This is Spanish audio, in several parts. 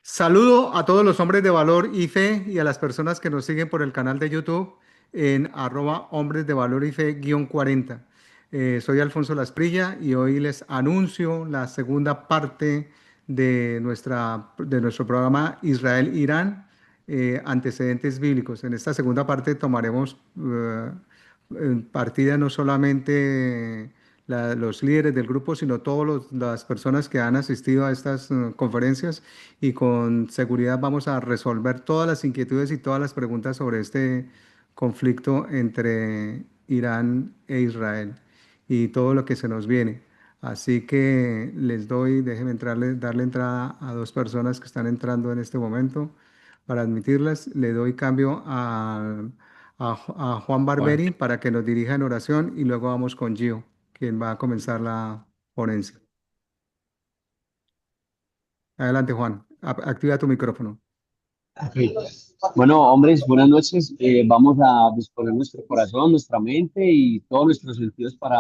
Saludo a todos los hombres de valor y fe y a las personas que nos siguen por el canal de YouTube en arroba hombres de valor y fe _40. Soy Alfonso Lasprilla y hoy les anuncio la segunda parte de nuestro programa Israel-Irán, antecedentes bíblicos. En esta segunda parte tomaremos partida no solamente los líderes del grupo, sino todas las personas que han asistido a estas conferencias y con seguridad vamos a resolver todas las inquietudes y todas las preguntas sobre este conflicto entre Irán e Israel y todo lo que se nos viene. Así que déjenme darle entrada a dos personas que están entrando en este momento para admitirlas. Le doy cambio a Juan Bueno, Barberi para que nos dirija en oración y luego vamos con Gio, quien va a comenzar la ponencia. Adelante, Juan. Activa tu micrófono. ok. Bueno, hombres, buenas noches. Vamos a disponer nuestro corazón, nuestra mente y todos nuestros sentidos para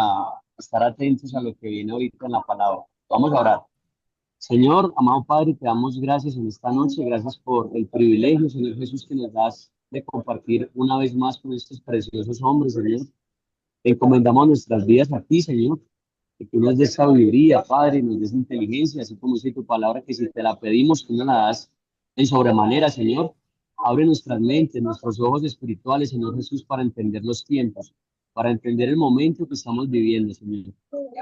estar atentos a lo que viene ahorita en la palabra. Vamos a orar. Señor, amado Padre, te damos gracias en esta noche. Gracias por el privilegio, Señor Jesús, que nos das de compartir una vez más con estos preciosos hombres, Señor. Encomendamos nuestras vidas a ti, Señor. Que tú nos des sabiduría, Padre, nos des inteligencia, así como dice tu palabra, que si te la pedimos, tú nos la das en sobremanera, Señor. Abre nuestras mentes, nuestros ojos espirituales, Señor Jesús, para entender los tiempos, para entender el momento que estamos viviendo, Señor.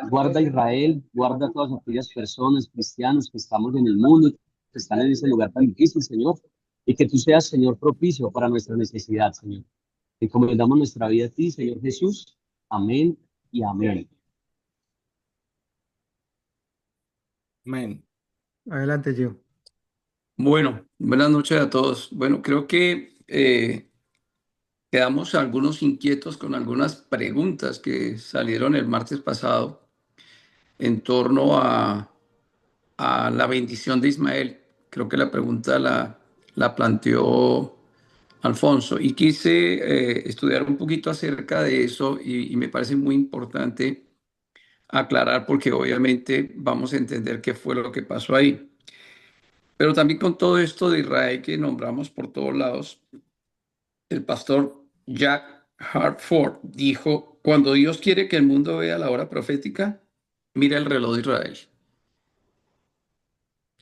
Guarda a Israel, guarda a todas aquellas personas, cristianos que estamos en el mundo, que están en ese lugar tan difícil, Señor. Y que tú seas, Señor, propicio para nuestra necesidad, Señor. Encomendamos nuestra vida a ti, Señor Jesús. Amén y amén. Amén. Adelante, Gio. Bueno, buenas noches a todos. Bueno, creo que quedamos algunos inquietos con algunas preguntas que salieron el martes pasado en torno a la bendición de Ismael. Creo que la pregunta la planteó Alfonso y quise estudiar un poquito acerca de eso y me parece muy importante aclarar porque obviamente vamos a entender qué fue lo que pasó ahí. Pero también con todo esto de Israel que nombramos por todos lados, el pastor Jack Hartford dijo, cuando Dios quiere que el mundo vea la hora profética, mira el reloj de Israel.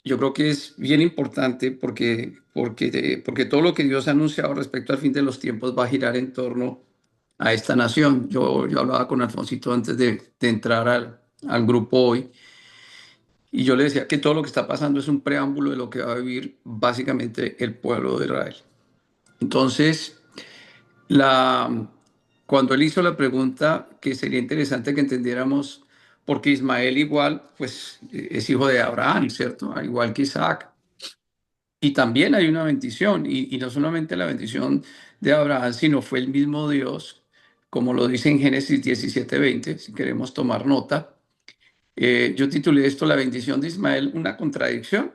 Yo creo que es bien importante porque todo lo que Dios ha anunciado respecto al fin de los tiempos va a girar en torno a esta nación. Yo hablaba con Alfonsito antes de entrar al grupo hoy y yo le decía que todo lo que está pasando es un preámbulo de lo que va a vivir básicamente el pueblo de Israel. Entonces, La, cuando él hizo la pregunta, que sería interesante que entendiéramos, porque Ismael igual, pues es hijo de Abraham, ¿cierto? Al igual que Isaac. Y también hay una bendición, y no solamente la bendición de Abraham, sino fue el mismo Dios, como lo dice en Génesis 17:20, si queremos tomar nota. Yo titulé esto La bendición de Ismael, una contradicción,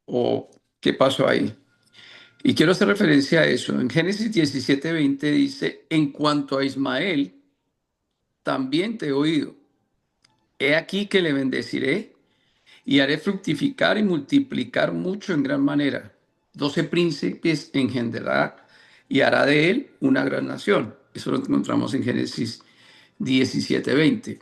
o ¿qué pasó ahí? Y quiero hacer referencia a eso. En Génesis 17:20 dice, en cuanto a Ismael, también te he oído. He aquí que le bendeciré y haré fructificar y multiplicar mucho en gran manera. 12 príncipes engendrará y hará de él una gran nación. Eso lo encontramos en Génesis 17:20.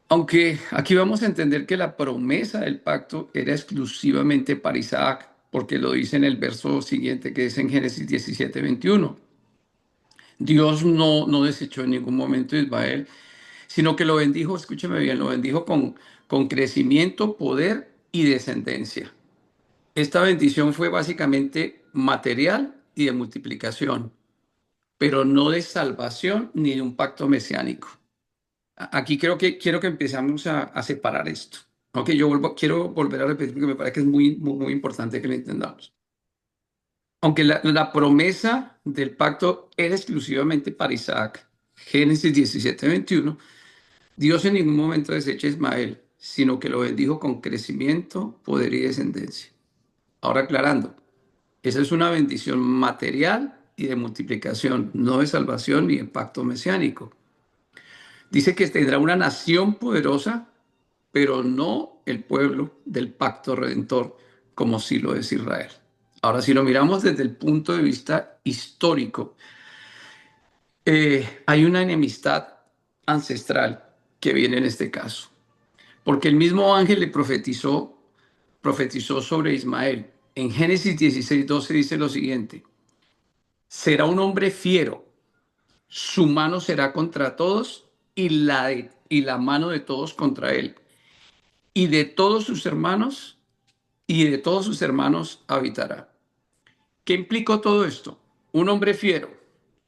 Aunque aquí vamos a entender que la promesa del pacto era exclusivamente para Isaac, porque lo dice en el verso siguiente que es en Génesis 17:21. Dios no desechó en ningún momento a Ismael, sino que lo bendijo, escúcheme bien, lo bendijo con crecimiento, poder y descendencia. Esta bendición fue básicamente material y de multiplicación, pero no de salvación ni de un pacto mesiánico. Aquí quiero que empezamos a separar esto. Ok, quiero volver a repetir porque me parece que es muy importante que lo entendamos. Aunque la promesa del pacto era exclusivamente para Isaac, Génesis 17:21, Dios en ningún momento desecha a Ismael, sino que lo bendijo con crecimiento, poder y descendencia. Ahora aclarando, esa es una bendición material y de multiplicación, no de salvación ni de pacto mesiánico. Dice que tendrá una nación poderosa, pero no el pueblo del pacto redentor, como sí lo es Israel. Ahora, si lo miramos desde el punto de vista histórico, hay una enemistad ancestral que viene en este caso, porque el mismo ángel le profetizó sobre Ismael. En Génesis 16:12 dice lo siguiente: será un hombre fiero, su mano será contra todos y la mano de todos contra él, y de todos sus hermanos, y de todos sus hermanos habitará. ¿Qué implicó todo esto? Un hombre fiero,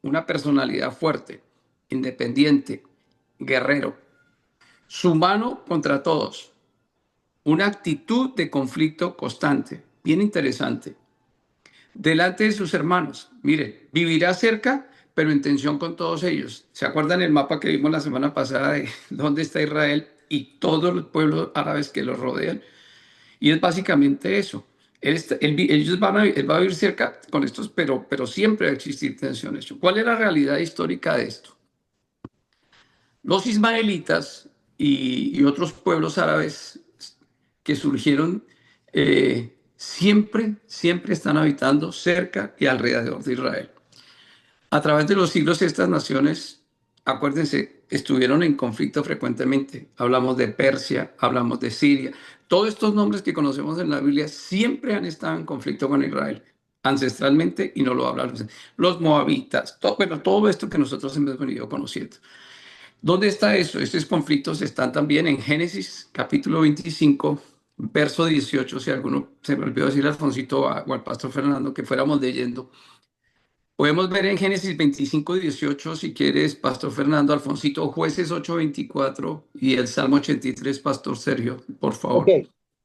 una personalidad fuerte, independiente, guerrero, su mano contra todos, una actitud de conflicto constante, bien interesante, delante de sus hermanos. Mire, vivirá cerca, pero en tensión con todos ellos. ¿Se acuerdan el mapa que vimos la semana pasada de dónde está Israel y todos los pueblos árabes que los rodean? Y es básicamente eso. Él va a vivir cerca con estos, pero siempre va a existir tensiones. ¿Cuál es la realidad histórica de esto? Los ismaelitas y otros pueblos árabes que surgieron siempre están habitando cerca y alrededor de Israel. A través de los siglos, estas naciones, acuérdense, estuvieron en conflicto frecuentemente. Hablamos de Persia, hablamos de Siria. Todos estos nombres que conocemos en la Biblia siempre han estado en conflicto con Israel, ancestralmente, y no lo hablan los moabitas, todo esto que nosotros hemos venido conociendo. ¿Dónde está eso? Estos conflictos están también en Génesis capítulo 25, verso 18. Si alguno se me olvidó decirle a Alfonsito o al pastor Fernando que fuéramos leyendo. Podemos ver en Génesis 25:18, si quieres, pastor Fernando, Alfonsito, Jueces 8:24 y el Salmo 83, pastor Sergio, por Ok, favor.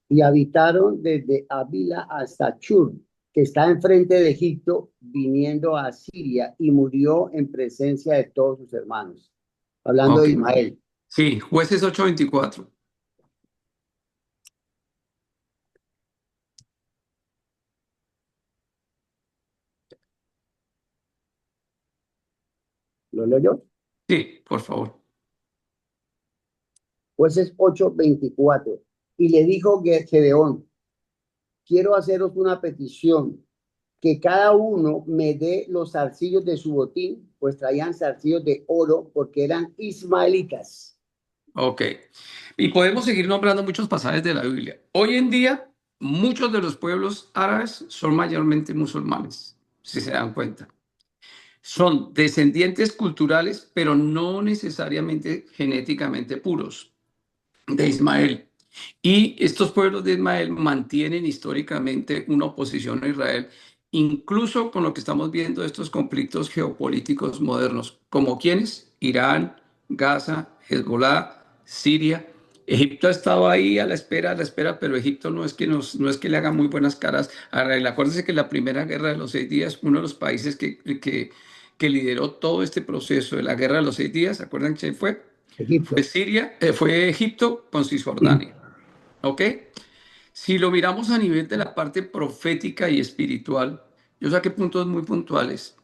y habitaron desde Avila hasta Chur, que está enfrente de Egipto, viniendo a Siria, y murió en presencia de todos sus hermanos. Hablando Ok, de Ismael. sí, Jueces 8:24. ¿Lo leo yo? Sí, por favor. Jueces 8:24. Y le dijo Gedeón, quiero haceros una petición, que cada uno me dé los zarcillos de su botín, pues traían zarcillos de oro, porque eran ismaelitas. Ok. Y podemos seguir nombrando muchos pasajes de la Biblia. Hoy en día, muchos de los pueblos árabes son mayormente musulmanes, si se dan cuenta. Son descendientes culturales, pero no necesariamente genéticamente puros de Ismael. Y estos pueblos de Ismael mantienen históricamente una oposición a Israel, incluso con lo que estamos viendo estos conflictos geopolíticos modernos, como quienes, Irán, Gaza, Hezbollah, Siria. Egipto ha estado ahí a la espera, pero Egipto no es que le haga muy buenas caras a Israel. Acuérdense que la primera guerra de los 6 días, uno de los países que lideró todo este proceso de la guerra de los 6 días, ¿se acuerdan quién fue? Fue Egipto. Siria, fue Egipto con Cisjordania. ¿Ok? Si lo miramos a nivel de la parte profética y espiritual, yo saqué puntos muy puntuales.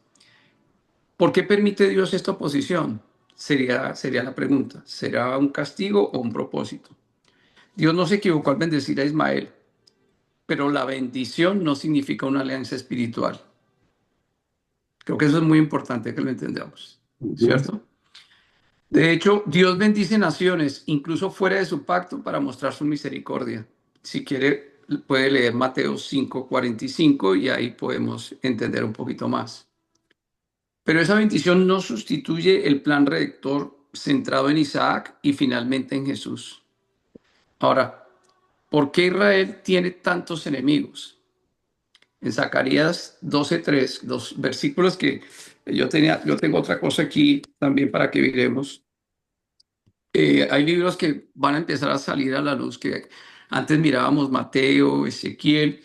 ¿Por qué permite Dios esta oposición? Sería la pregunta. ¿Será un castigo o un propósito? Dios no se equivocó al bendecir a Ismael, pero la bendición no significa una alianza espiritual. Creo que eso es muy importante que lo entendamos, ¿cierto? De hecho, Dios bendice naciones, incluso fuera de su pacto, para mostrar su misericordia. Si quiere, puede leer Mateo 5:45 y ahí podemos entender un poquito más. Pero esa bendición no sustituye el plan redentor centrado en Isaac y finalmente en Jesús. Ahora, ¿por qué Israel tiene tantos enemigos? En Zacarías 12:3, dos versículos que yo tengo otra cosa aquí también para que miremos. Hay libros que van a empezar a salir a la luz, que antes mirábamos Mateo, Ezequiel,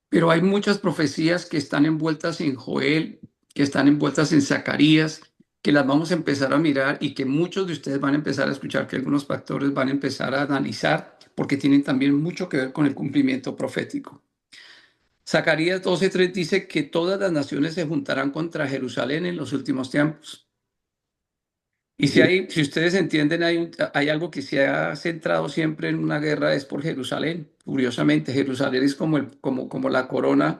pero hay muchas profecías que están envueltas en Joel, que están envueltas en Zacarías, que las vamos a empezar a mirar y que muchos de ustedes van a empezar a escuchar, que algunos pastores van a empezar a analizar, porque tienen también mucho que ver con el cumplimiento profético. Zacarías 12:3 dice que todas las naciones se juntarán contra Jerusalén en los últimos tiempos. Y si ustedes entienden, hay algo que se ha centrado siempre en una guerra, es por Jerusalén. Curiosamente, Jerusalén es como la corona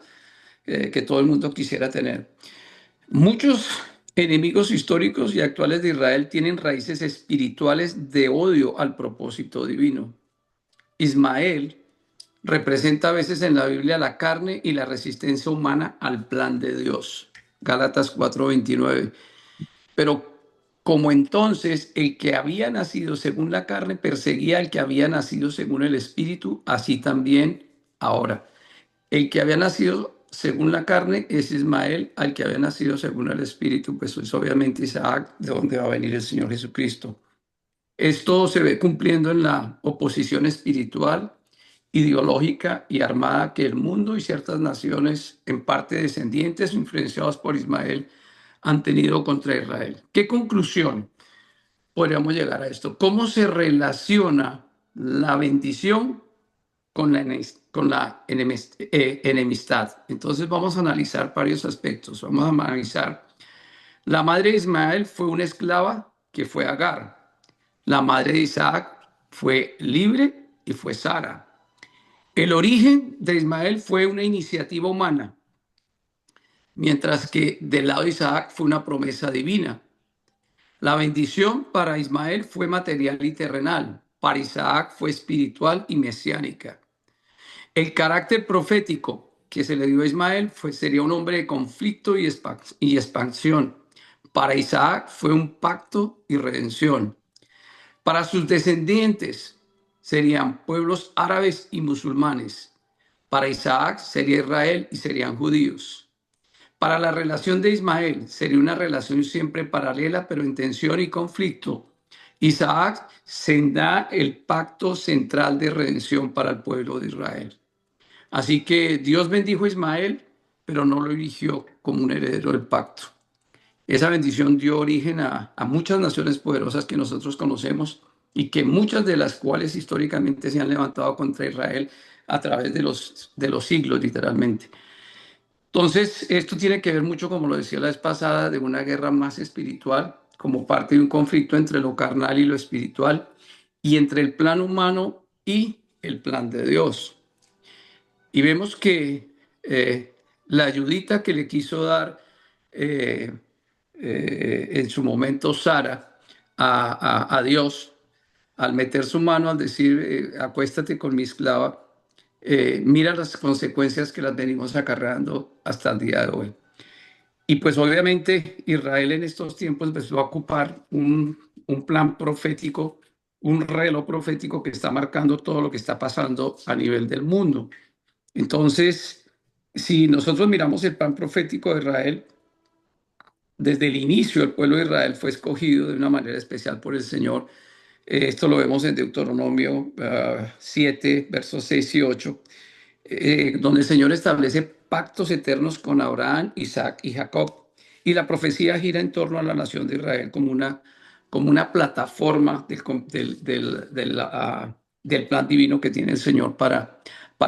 que todo el mundo quisiera tener. Muchos enemigos históricos y actuales de Israel tienen raíces espirituales de odio al propósito divino. Ismael representa a veces en la Biblia la carne y la resistencia humana al plan de Dios. Gálatas 4:29. Pero como entonces el que había nacido según la carne perseguía al que había nacido según el espíritu, así también ahora. El que había nacido según la carne es Ismael, al que había nacido según el espíritu, pues es obviamente Isaac, de donde va a venir el Señor Jesucristo. Esto se ve cumpliendo en la oposición espiritual, ideológica y armada que el mundo y ciertas naciones, en parte descendientes influenciados por Ismael, han tenido contra Israel. ¿Qué conclusión podríamos llegar a esto? ¿Cómo se relaciona la bendición con la enemistad? Entonces vamos a analizar varios aspectos. Vamos a analizar, la madre de Ismael fue una esclava que fue Agar. La madre de Isaac fue libre y fue Sara. El origen de Ismael fue una iniciativa humana, mientras que del lado de Isaac fue una promesa divina. La bendición para Ismael fue material y terrenal, para Isaac fue espiritual y mesiánica. El carácter profético que se le dio a Ismael sería un hombre de conflicto y expansión. Para Isaac fue un pacto y redención. Para sus descendientes serían pueblos árabes y musulmanes. Para Isaac sería Israel y serían judíos. Para la relación de Ismael sería una relación siempre paralela, pero en tensión y conflicto. Isaac será el pacto central de redención para el pueblo de Israel. Así que Dios bendijo a Ismael, pero no lo eligió como un heredero del pacto. Esa bendición dio origen a muchas naciones poderosas que nosotros conocemos y que muchas de las cuales históricamente se han levantado contra Israel a través de los siglos, literalmente. Entonces, esto tiene que ver mucho, como lo decía la vez pasada, de una guerra más espiritual, como parte de un conflicto entre lo carnal y lo espiritual, y entre el plan humano y el plan de Dios. Y vemos que la ayudita que le quiso dar en su momento Sara a Dios, al meter su mano, al decir, acuéstate con mi esclava, mira las consecuencias que las venimos acarreando hasta el día de hoy. Y pues obviamente Israel en estos tiempos empezó a ocupar un plan profético, un reloj profético que está marcando todo lo que está pasando a nivel del mundo. Entonces, si nosotros miramos el plan profético de Israel, desde el inicio el pueblo de Israel fue escogido de una manera especial por el Señor. Esto lo vemos en Deuteronomio 7, versos 6 y 8, donde el Señor establece pactos eternos con Abraham, Isaac y Jacob. Y la profecía gira en torno a la nación de Israel como una plataforma del plan divino que tiene el Señor para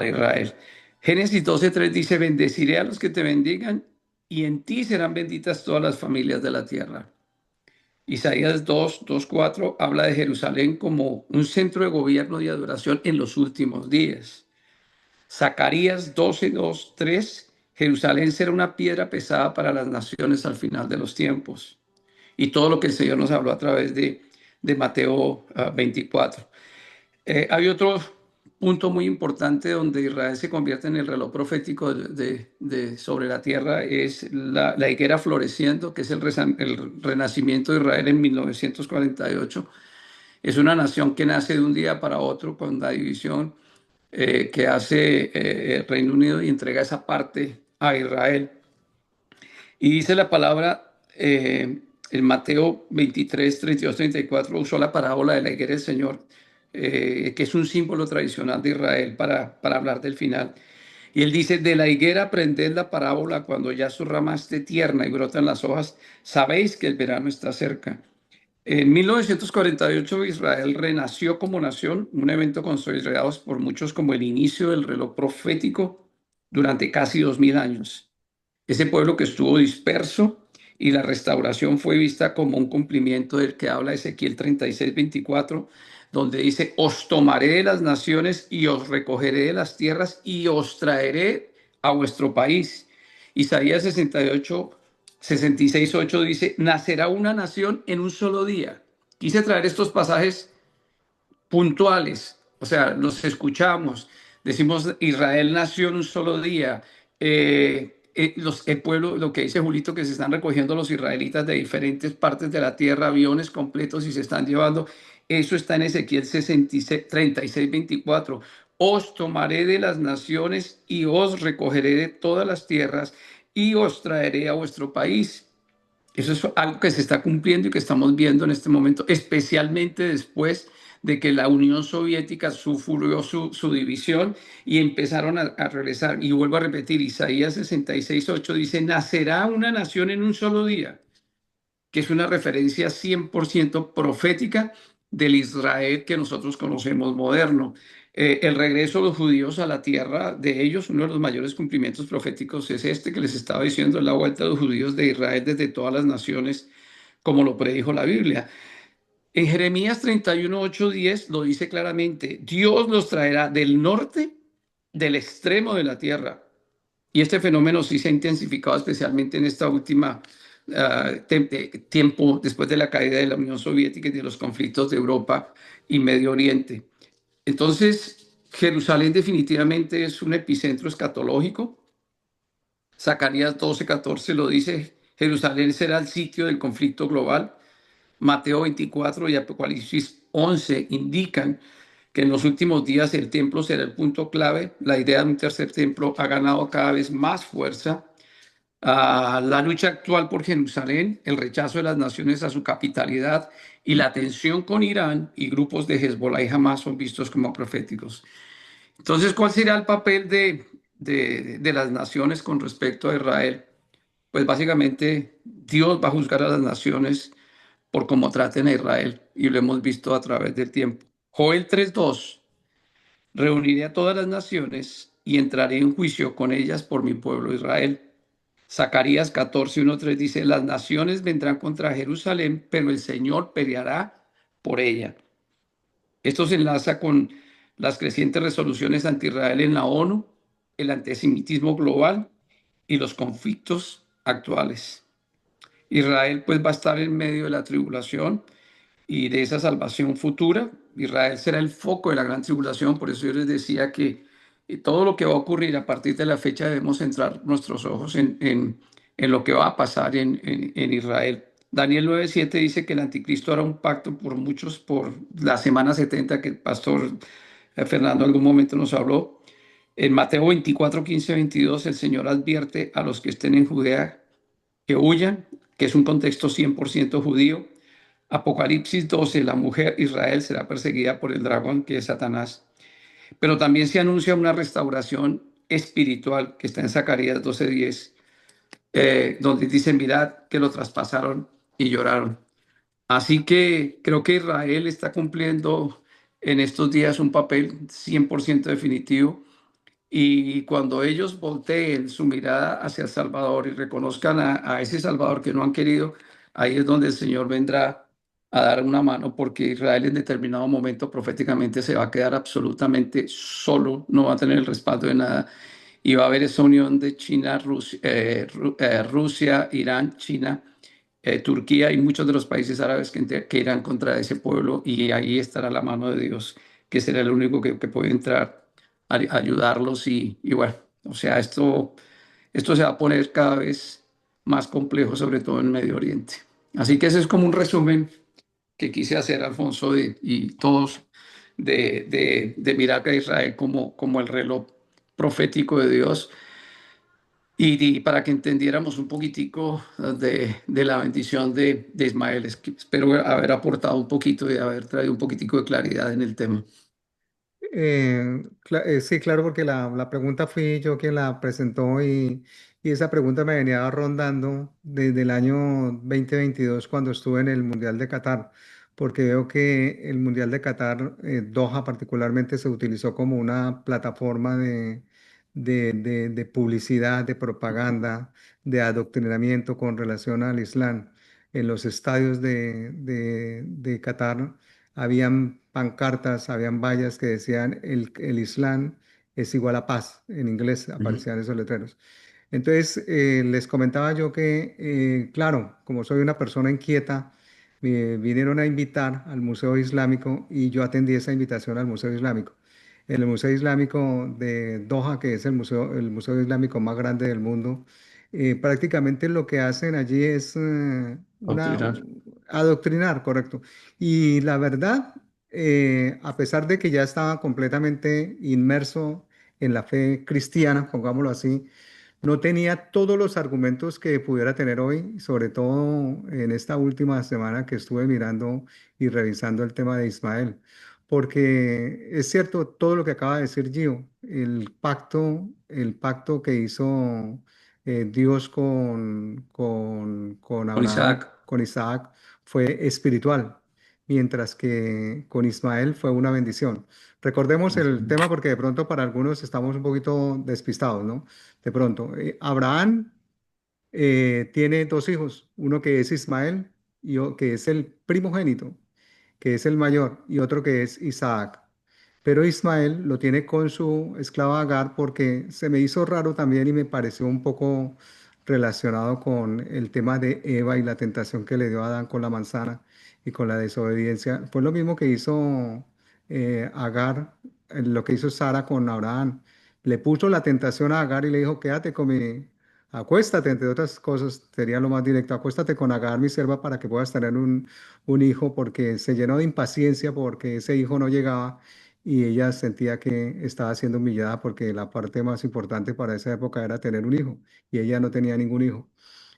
Israel. Génesis 12:3 dice, bendeciré a los que te bendigan y en ti serán benditas todas las familias de la tierra. Isaías 2:4 habla de Jerusalén como un centro de gobierno y adoración en los últimos días. Zacarías 12:2-3, Jerusalén será una piedra pesada para las naciones al final de los tiempos. Y todo lo que el Señor nos habló a través de Mateo 24. Hay otro punto muy importante donde Israel se convierte en el reloj profético sobre la tierra, es la higuera floreciendo, que es el renacimiento de Israel en 1948. Es una nación que nace de un día para otro con la división que hace el Reino Unido y entrega esa parte a Israel. Y dice la palabra en Mateo 23, 32, 34, usó la parábola de la higuera del Señor, que es un símbolo tradicional de Israel para hablar del final. Y él dice, de la higuera aprended la parábola cuando ya su rama esté tierna y brotan las hojas, sabéis que el verano está cerca. En 1948 Israel renació como nación, un evento considerado por muchos como el inicio del reloj profético durante casi 2000 años. Ese pueblo que estuvo disperso y la restauración fue vista como un cumplimiento del que habla Ezequiel 36:24, donde dice, os tomaré de las naciones y os recogeré de las tierras y os traeré a vuestro país. Isaías 66:8 dice, nacerá una nación en un solo día. Quise traer estos pasajes puntuales, o sea, los escuchamos, decimos Israel nació en un solo día, el pueblo, lo que dice Julito, que se están recogiendo los israelitas de diferentes partes de la tierra, aviones completos y se están llevando, eso está en Ezequiel 36:24. Os tomaré de las naciones y os recogeré de todas las tierras y os traeré a vuestro país. Eso es algo que se está cumpliendo y que estamos viendo en este momento, especialmente después de que la Unión Soviética sufrió su división y empezaron a regresar. Y vuelvo a repetir, Isaías 66:8 dice, nacerá una nación en un solo día, que es una referencia 100% profética del Israel que nosotros conocemos moderno. El regreso de los judíos a la tierra de ellos, uno de los mayores cumplimientos proféticos es este que les estaba diciendo, la vuelta de los judíos de Israel desde todas las naciones, como lo predijo la Biblia. En Jeremías 31:8-10 lo dice claramente, Dios los traerá del norte, del extremo de la tierra. Y este fenómeno sí se ha intensificado especialmente en esta última tiempo después de la caída de la Unión Soviética y de los conflictos de Europa y Medio Oriente. Entonces, Jerusalén definitivamente es un epicentro escatológico. Zacarías 12:14 lo dice, Jerusalén será el sitio del conflicto global. Mateo 24 y Apocalipsis 11 indican que en los últimos días el templo será el punto clave. La idea de un tercer templo ha ganado cada vez más fuerza. La lucha actual por Jerusalén, el rechazo de las naciones a su capitalidad y la tensión con Irán y grupos de Hezbollah y Hamas son vistos como proféticos. Entonces, ¿cuál será el papel de las naciones con respecto a Israel? Pues básicamente Dios va a juzgar a las naciones por cómo traten a Israel y lo hemos visto a través del tiempo. Joel 3:2, reuniré a todas las naciones y entraré en juicio con ellas por mi pueblo Israel. Zacarías 14:1-3 dice, las naciones vendrán contra Jerusalén, pero el Señor peleará por ella. Esto se enlaza con las crecientes resoluciones anti-Israel en la ONU, el antisemitismo global y los conflictos actuales. Israel pues va a estar en medio de la tribulación y de esa salvación futura. Israel será el foco de la gran tribulación, por eso yo les decía que todo lo que va a ocurrir a partir de la fecha debemos centrar nuestros ojos en lo que va a pasar en Israel. Daniel 9:7 dice que el anticristo hará un pacto por muchos por la semana 70 que el pastor Fernando en algún momento nos habló. En Mateo 24:15-22 el Señor advierte a los que estén en Judea que huyan, que es un contexto 100% judío. Apocalipsis 12, la mujer Israel será perseguida por el dragón que es Satanás. Pero también se anuncia una restauración espiritual que está en Zacarías 12:10, donde dice, mirad que lo traspasaron y lloraron. Así que creo que Israel está cumpliendo en estos días un papel 100% definitivo. Y cuando ellos volteen su mirada hacia el Salvador y reconozcan a ese Salvador que no han querido, ahí es donde el Señor vendrá a dar una mano, porque Israel en determinado momento proféticamente se va a quedar absolutamente solo, no va a tener el respaldo de nada. Y va a haber esa unión de China, Rusia, Irán, China, Turquía y muchos de los países árabes que irán contra ese pueblo, y ahí estará la mano de Dios, que será el único que puede entrar ayudarlos y bueno, o sea, esto se va a poner cada vez más complejo, sobre todo en Medio Oriente. Así que ese es como un resumen que quise hacer, Alfonso, y todos, de mirar a Israel como el reloj profético de Dios y para que entendiéramos un poquitico de la bendición de Ismael. Espero haber aportado un poquito y haber traído un poquitico de claridad en el tema. Sí, claro, porque la pregunta fui yo quien la presentó y esa pregunta me venía rondando desde el año 2022 cuando estuve en el Mundial de Qatar, porque veo que el Mundial de Qatar, Doha particularmente, se utilizó como una plataforma de publicidad, de propaganda, de adoctrinamiento con relación al Islam. En los estadios de Qatar habían pancartas, habían vallas que decían el Islam es igual a paz. En inglés Ujú. aparecían esos letreros. Entonces, les comentaba yo que, claro, como soy una persona inquieta, me vinieron a invitar al Museo Islámico y yo atendí esa invitación al Museo Islámico. El Museo Islámico de Doha, que es el museo islámico más grande del mundo, prácticamente lo que hacen allí es Doctrinar. adoctrinar, correcto. Y la verdad, a pesar de que ya estaba completamente inmerso en la fe cristiana, pongámoslo así, no tenía todos los argumentos que pudiera tener hoy, sobre todo en esta última semana que estuve mirando y revisando el tema de Ismael. Porque es cierto todo lo que acaba de decir Gio, el pacto que hizo Dios con Con Abraham, Isaac. con Isaac, fue espiritual, mientras que con Ismael fue una bendición. Recordemos el Ujú. tema porque de pronto para algunos estamos un poquito despistados, ¿no? De pronto, Abraham tiene dos hijos, uno que es Ismael que es el primogénito, que es el mayor, y otro que es Isaac. Pero Ismael lo tiene con su esclava Agar porque se me hizo raro también y me pareció un poco relacionado con el tema de Eva y la tentación que le dio a Adán con la manzana y con la desobediencia. Fue lo mismo que hizo Agar, lo que hizo Sara con Abraham. Le puso la tentación a Agar y le dijo, quédate con acuéstate, entre otras cosas, sería lo más directo, acuéstate con Agar, mi sierva, para que puedas tener un hijo, porque se llenó de impaciencia porque ese hijo no llegaba y ella sentía que estaba siendo humillada porque la parte más importante para esa época era tener un hijo y ella no tenía ningún hijo.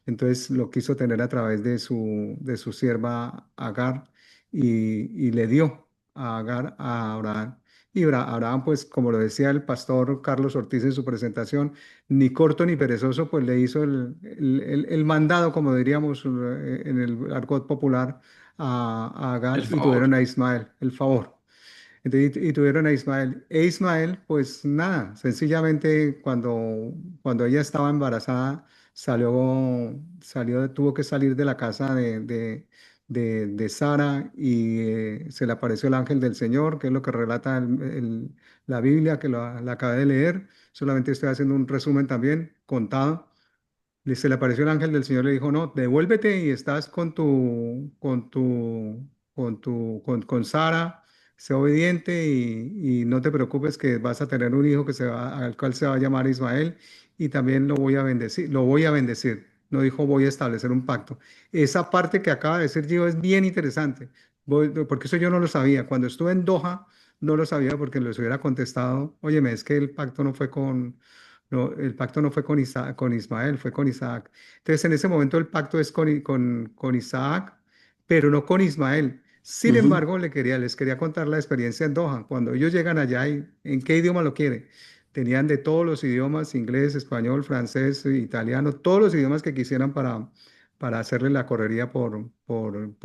Entonces lo quiso tener a través de su sierva Agar y le dio a Agar a Abraham. Y Abraham, pues como lo decía el pastor Carlos Ortiz en su presentación, ni corto ni perezoso, pues le hizo el mandado, como diríamos en el argot popular, a El Agar y favor. tuvieron a Ismael, el favor. Entonces, y tuvieron a Ismael. E Ismael, pues nada, sencillamente cuando ella estaba embarazada, tuvo que salir de la casa de Sara y se le apareció el ángel del Señor, que es lo que relata la Biblia, que la acabé de leer. Solamente estoy haciendo un resumen también, contado. Se le apareció el ángel del Señor, le dijo, no, devuélvete y estás con Sara, sé obediente y no te preocupes que vas a tener un hijo al cual se va a llamar Ismael y también lo voy a bendecir. No dijo voy a establecer un pacto. Esa parte que acaba de decir Gio es bien interesante, porque eso yo no lo sabía. Cuando estuve en Doha, no lo sabía porque les hubiera contestado, óyeme, es que el pacto no fue no, el pacto no fue con Isaac, con Ismael, fue con Isaac. Entonces, en ese momento el pacto es con Isaac, pero no con Ismael. Sin Ujú. embargo, les quería contar la experiencia en Doha. Cuando ellos llegan allá, ¿en qué idioma lo quiere? Tenían de todos los idiomas, inglés, español, francés, italiano, todos los idiomas que quisieran para hacerle la correría por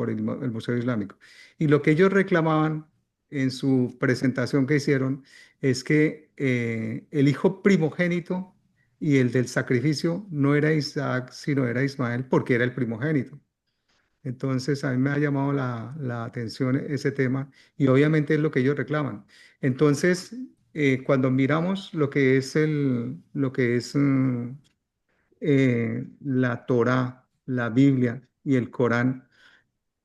el Museo Islámico. Y lo que ellos reclamaban en su presentación que hicieron es que el hijo primogénito y el del sacrificio no era Isaac, sino era Ismael, porque era el primogénito. Entonces, a mí me ha llamado la atención ese tema y obviamente es lo que ellos reclaman. Entonces, cuando miramos lo que es la Torá, la Biblia y el Corán,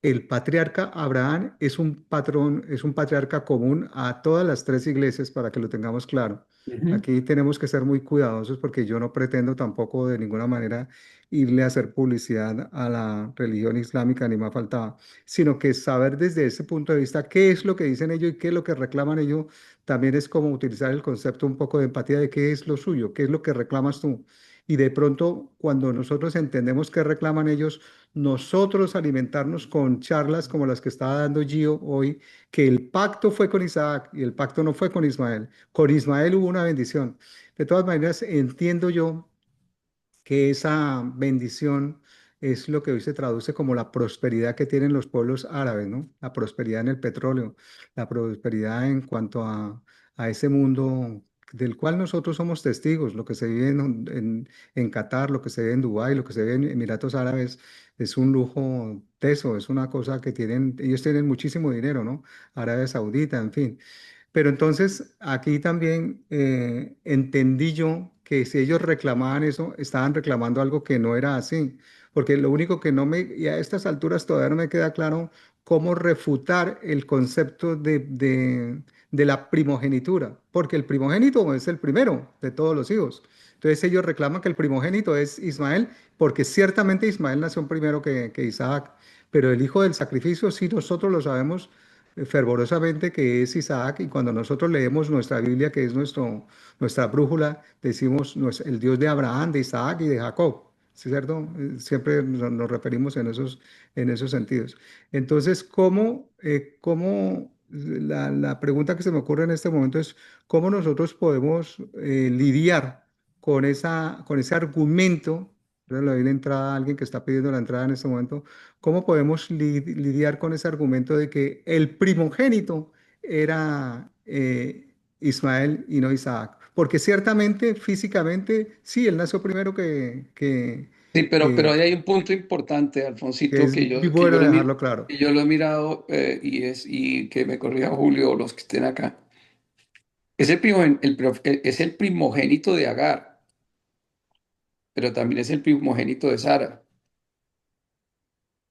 el patriarca Abraham es un patrón, es un patriarca común a todas las tres iglesias para que lo tengamos claro. Ujú. Aquí tenemos que ser muy cuidadosos porque yo no pretendo tampoco de ninguna manera irle a hacer publicidad a la religión islámica, ni más faltaba, sino que saber desde ese punto de vista qué es lo que dicen ellos y qué es lo que reclaman ellos, también es como utilizar el concepto un poco de empatía de qué es lo suyo, qué es lo que reclamas tú. Y de pronto, cuando nosotros entendemos qué reclaman ellos, nosotros alimentarnos con charlas como las que estaba dando Gio hoy, que el pacto fue con Isaac y el pacto no fue con Ismael. Con Ismael hubo una bendición. De todas maneras, entiendo yo que esa bendición es lo que hoy se traduce como la prosperidad que tienen los pueblos árabes, ¿no? La prosperidad en el petróleo, la prosperidad en cuanto a ese mundo del cual nosotros somos testigos, lo que se vive en Qatar, lo que se ve en Dubái, lo que se ve en Emiratos Árabes, es un lujo teso, es una cosa que tienen, ellos tienen muchísimo dinero, ¿no? Arabia Saudita, en fin. Pero entonces aquí también entendí yo que si ellos reclamaban eso, estaban reclamando algo que no era así, porque lo único que no me, y a estas alturas todavía no me queda claro cómo refutar el concepto de la primogenitura, porque el primogénito es el primero de todos los hijos. Entonces ellos reclaman que el primogénito es Ismael, porque ciertamente Ismael nació primero que Isaac, pero el hijo del sacrificio sí nosotros lo sabemos fervorosamente que es Isaac, y cuando nosotros leemos nuestra Biblia, que es nuestra brújula, decimos el Dios de Abraham, de Isaac y de Jacob. ¿Sí, cierto? Siempre nos referimos en esos sentidos. Entonces, la pregunta que se me ocurre en este momento es, ¿cómo nosotros podemos lidiar con ese argumento? Le doy la entrada a alguien que está pidiendo la entrada en este momento. ¿Cómo podemos lidiar con ese argumento de que el primogénito era Ismael y no Isaac? Porque ciertamente, físicamente, sí, él nació primero Sí, pero que, ahí hay un punto importante, que Alfonsito, es muy bueno dejarlo claro. que yo lo he mirado y que me corrija Julio o los que estén acá. Es el primogénito de Agar, pero también es el primogénito de Sara.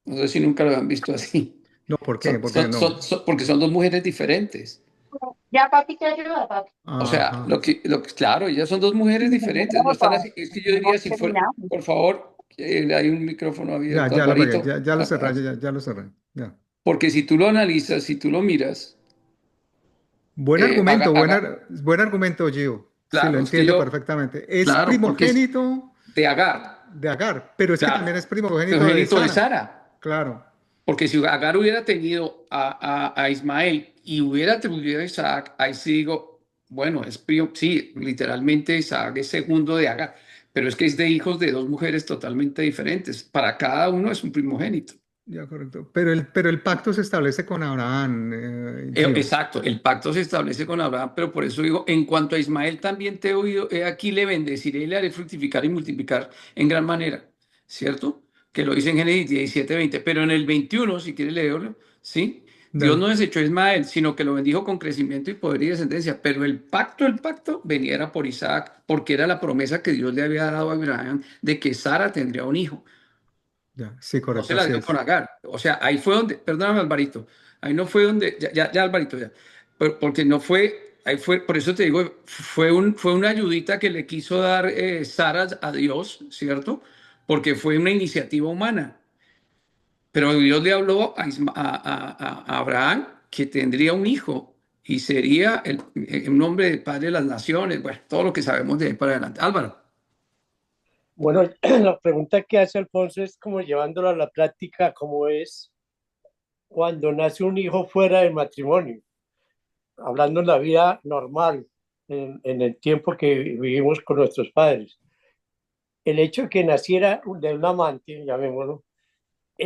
No sé si nunca lo han visto así. No, ¿por qué? ¿Por qué no? Porque son dos mujeres diferentes. Ya, papi, te ayuda, papi. O sea, Ajá. claro, ellas son dos mujeres diferentes. No Por están favor, así. Es que yo diría, hemos si fuera, terminado. por favor, hay un micrófono Ya, abierto, ya lo pegué, Alvarito. ya lo cerré, ya lo cerré. Ya. Porque si tú lo analizas, si tú lo miras, Buen haga, argumento, haga, buen argumento, Gio. Sí, lo claro, es que entiendo yo, perfectamente. Es claro, porque es primogénito de Agar, de Agar, pero es que claro, también es primogénito de primogénito de Sara. Sara. Claro, Porque si Agar hubiera tenido a Ismael y hubiera atribuido a Isaac, ahí sí digo, bueno, sí, literalmente Isaac es segundo de Agar, pero es que es de hijos de dos mujeres totalmente diferentes. Para cada uno es un primogénito. ya correcto. Pero el pacto se establece con Abraham, Gio. Exacto, el pacto se establece con Abraham, pero por eso digo, en cuanto a Ismael también te he oído, he aquí le bendeciré y le haré fructificar y multiplicar en gran manera, ¿cierto? Que lo dice en Génesis 17:20, pero en el 21, si quieres leerlo, ¿sí? Dios no Ya, desechó a Ismael, sino que lo bendijo con crecimiento y poder y descendencia, pero el pacto venía era por Isaac, porque era la promesa que Dios le había dado a Abraham de que Sara tendría un hijo. ya, sí, No se correcto, la así dio con es. Agar. O sea, ahí fue donde, perdóname, Alvarito, ahí no fue donde, ya, Alvarito, ya. Porque no fue, ahí fue, por eso te digo, fue una ayudita que le quiso dar Sara a Dios, ¿cierto? Porque fue una iniciativa humana. Pero Dios le habló a Abraham que tendría un hijo y sería un hombre de padre de las naciones. Bueno, todo lo que sabemos de ahí para adelante. Álvaro. Bueno, la pregunta que hace Alfonso es como llevándolo a la práctica, cómo es cuando nace un hijo fuera del matrimonio, hablando en la vida normal, en el tiempo que vivimos con nuestros padres. El hecho de que naciera de un amante, llamémoslo,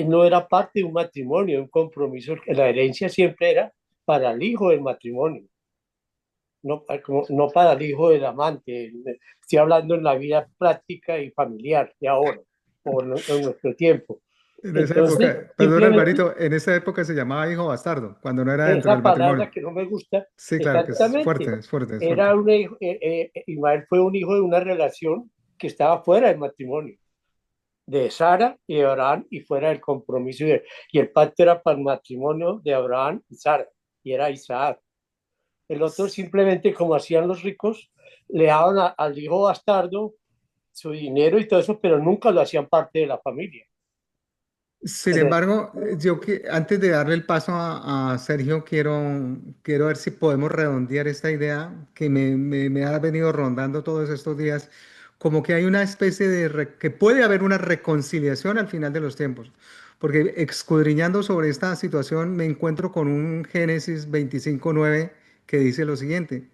no era parte de un matrimonio, de un compromiso. La herencia siempre era para el hijo del matrimonio, no para el hijo del amante. Estoy hablando en la vida práctica y familiar de ahora, o en nuestro tiempo. En esa Entonces, época, perdón, simplemente Alvarito, en esa época se llamaba hijo bastardo, cuando no era dentro del esa palabra matrimonio. que no me gusta, Sí, claro, que es exactamente, fuerte, es fuerte, es fuerte. era un hijo, Ismael fue un hijo de una relación que estaba fuera del matrimonio, de Sara y de Abraham, y fuera del compromiso. Y el pacto era para el matrimonio de Abraham y Sara, y era Isaac. El otro simplemente, como hacían los ricos, le daban al hijo bastardo su dinero y todo eso, pero nunca lo hacían parte de la familia. Sin Pero embargo, yo que antes de darle el paso a Sergio, quiero ver si podemos redondear esta idea que me ha venido rondando todos estos días, como que hay una especie que puede haber una reconciliación al final de los tiempos, porque escudriñando sobre esta situación me encuentro con un Génesis 25:9 que dice lo siguiente.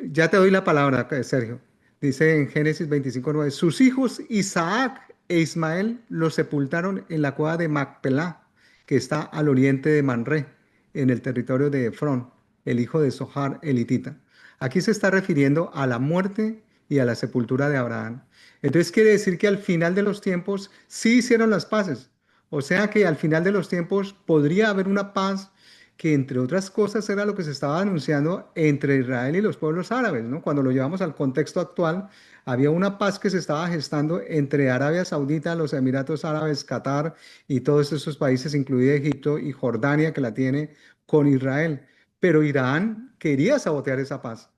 Ya te doy la palabra, Sergio. Dice en Génesis 25:9, sus hijos Isaac e Ismael los sepultaron en la cueva de Macpelá, que está al oriente de Manré, en el territorio de Efrón, el hijo de Sohar elitita. Aquí se está refiriendo a la muerte y a la sepultura de Abraham. Entonces quiere decir que al final de los tiempos sí hicieron las paces. O sea que al final de los tiempos podría haber una paz que entre otras cosas era lo que se estaba anunciando entre Israel y los pueblos árabes, ¿no? Cuando lo llevamos al contexto actual, había una paz que se estaba gestando entre Arabia Saudita, los Emiratos Árabes, Qatar y todos esos países, incluido Egipto y Jordania, que la tiene con Israel. Pero Irán quería sabotear esa paz.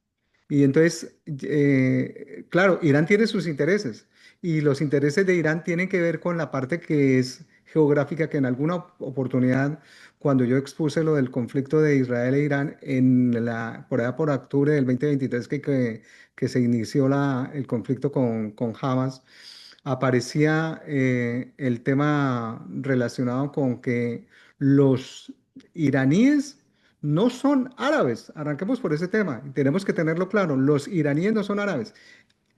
Y entonces, claro, Irán tiene sus intereses y los intereses de Irán tienen que ver con la parte que es geográfica, que en alguna oportunidad, cuando yo expuse lo del conflicto de Israel e Irán, por allá por octubre del 2023, que se inició el conflicto con Hamas, aparecía el tema relacionado con que los iraníes no son árabes. Arranquemos por ese tema. Tenemos que tenerlo claro. Los iraníes no son árabes.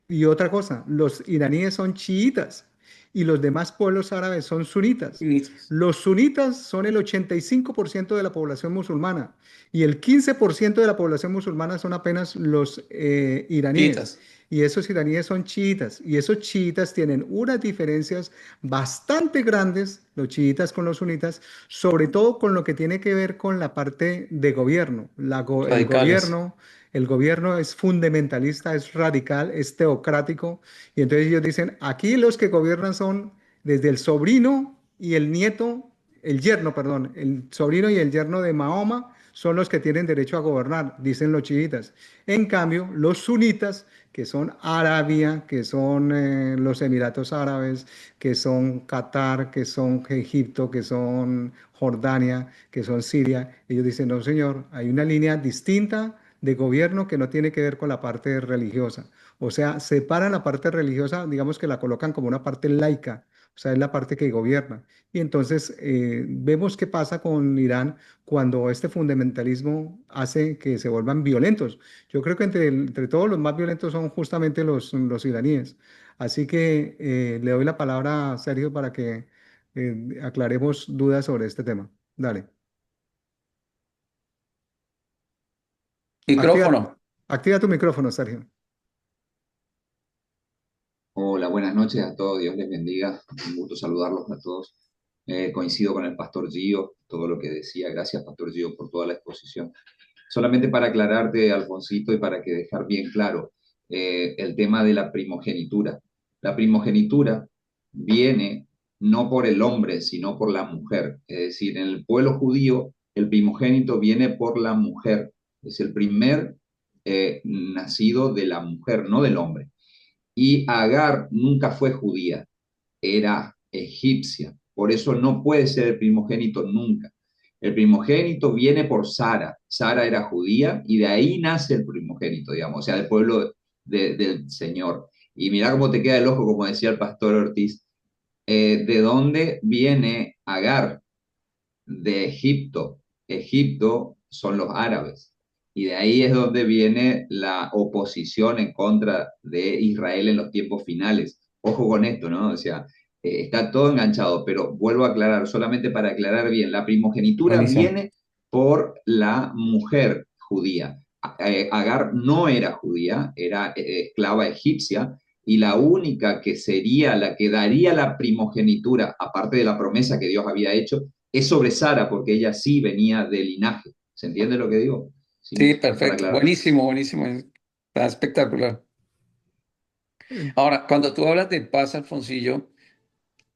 Y otra cosa, los iraníes son chiitas y los demás pueblos árabes son sunitas. Finitos. Los sunitas son el 85% de la población musulmana y el 15% de la población musulmana son apenas los iraníes. Chiitas. Y esos iraníes son chiitas y esos chiitas tienen unas diferencias bastante grandes, los chiitas con los sunitas, sobre todo con lo que tiene que ver con la parte de gobierno. El Radicales. gobierno. El gobierno es fundamentalista, es radical, es teocrático. Y entonces ellos dicen, aquí los que gobiernan son desde el sobrino y el nieto, el yerno, perdón, el sobrino y el yerno de Mahoma son los que tienen derecho a gobernar, dicen los chiitas. En cambio, los sunitas, que son Arabia, que son los Emiratos Árabes, que son Qatar, que son Egipto, que son Jordania, que son Siria, ellos dicen, no, señor, hay una línea distinta de gobierno que no tiene que ver con la parte religiosa. O sea, separan la parte religiosa, digamos que la colocan como una parte laica, o sea, es la parte que gobierna. Y entonces vemos qué pasa con Irán cuando este fundamentalismo hace que se vuelvan violentos. Yo creo que entre todos los más violentos son justamente los iraníes. Así que le doy la palabra a Sergio para que aclaremos dudas sobre este tema. Dale. Activa, Micrófono. activa tu micrófono, Sergio. Hola, buenas noches a todos, Dios les bendiga, un gusto saludarlos a todos. Coincido con el pastor Gio, todo lo que decía, gracias pastor Gio por toda la exposición. Solamente para aclararte, Alfonsito, y para que dejar bien claro el tema de la primogenitura. La primogenitura viene no por el hombre, sino por la mujer. Es decir, en el pueblo judío, el primogénito viene por la mujer. Es el primer nacido de la mujer, no del hombre. Y Agar nunca fue judía, era egipcia. Por eso no puede ser el primogénito nunca. El primogénito viene por Sara. Sara era judía y de ahí nace el primogénito, digamos, o sea, del pueblo del Señor. Y mira cómo te queda el ojo, como decía el pastor Ortiz. ¿De dónde viene Agar? De Egipto. Egipto son los árabes. Y de ahí es donde viene la oposición en contra de Israel en los tiempos finales. Ojo con esto, ¿no? O sea, está todo enganchado, pero vuelvo a aclarar, solamente para aclarar bien, la primogenitura Buenísimo. viene por la mujer judía. Agar no era judía, era esclava egipcia, y la única que sería la que daría la primogenitura, aparte de la promesa que Dios había hecho, es sobre Sara, porque ella sí venía de linaje. ¿Se entiende lo que digo? Sí, Sí, para perfecto. aclarar. Buenísimo, buenísimo. Está espectacular. Eh, Ahora, cuando tú hablas de paz, Alfoncillo,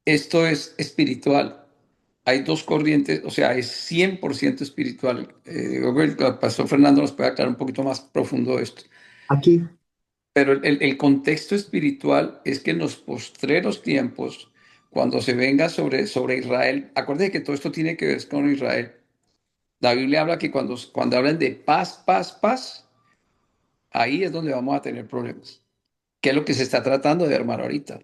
esto es espiritual. Hay dos corrientes, o sea, es 100% espiritual. Creo que el pastor Fernando nos puede aclarar un poquito más profundo esto. Aquí, Pero el contexto espiritual es que en los postreros tiempos, cuando se venga sobre Israel, acuérdense que todo esto tiene que ver con Israel. La Biblia habla que cuando hablan de paz, paz, paz, ahí es donde vamos a tener problemas, que es lo que se está tratando de armar ahorita.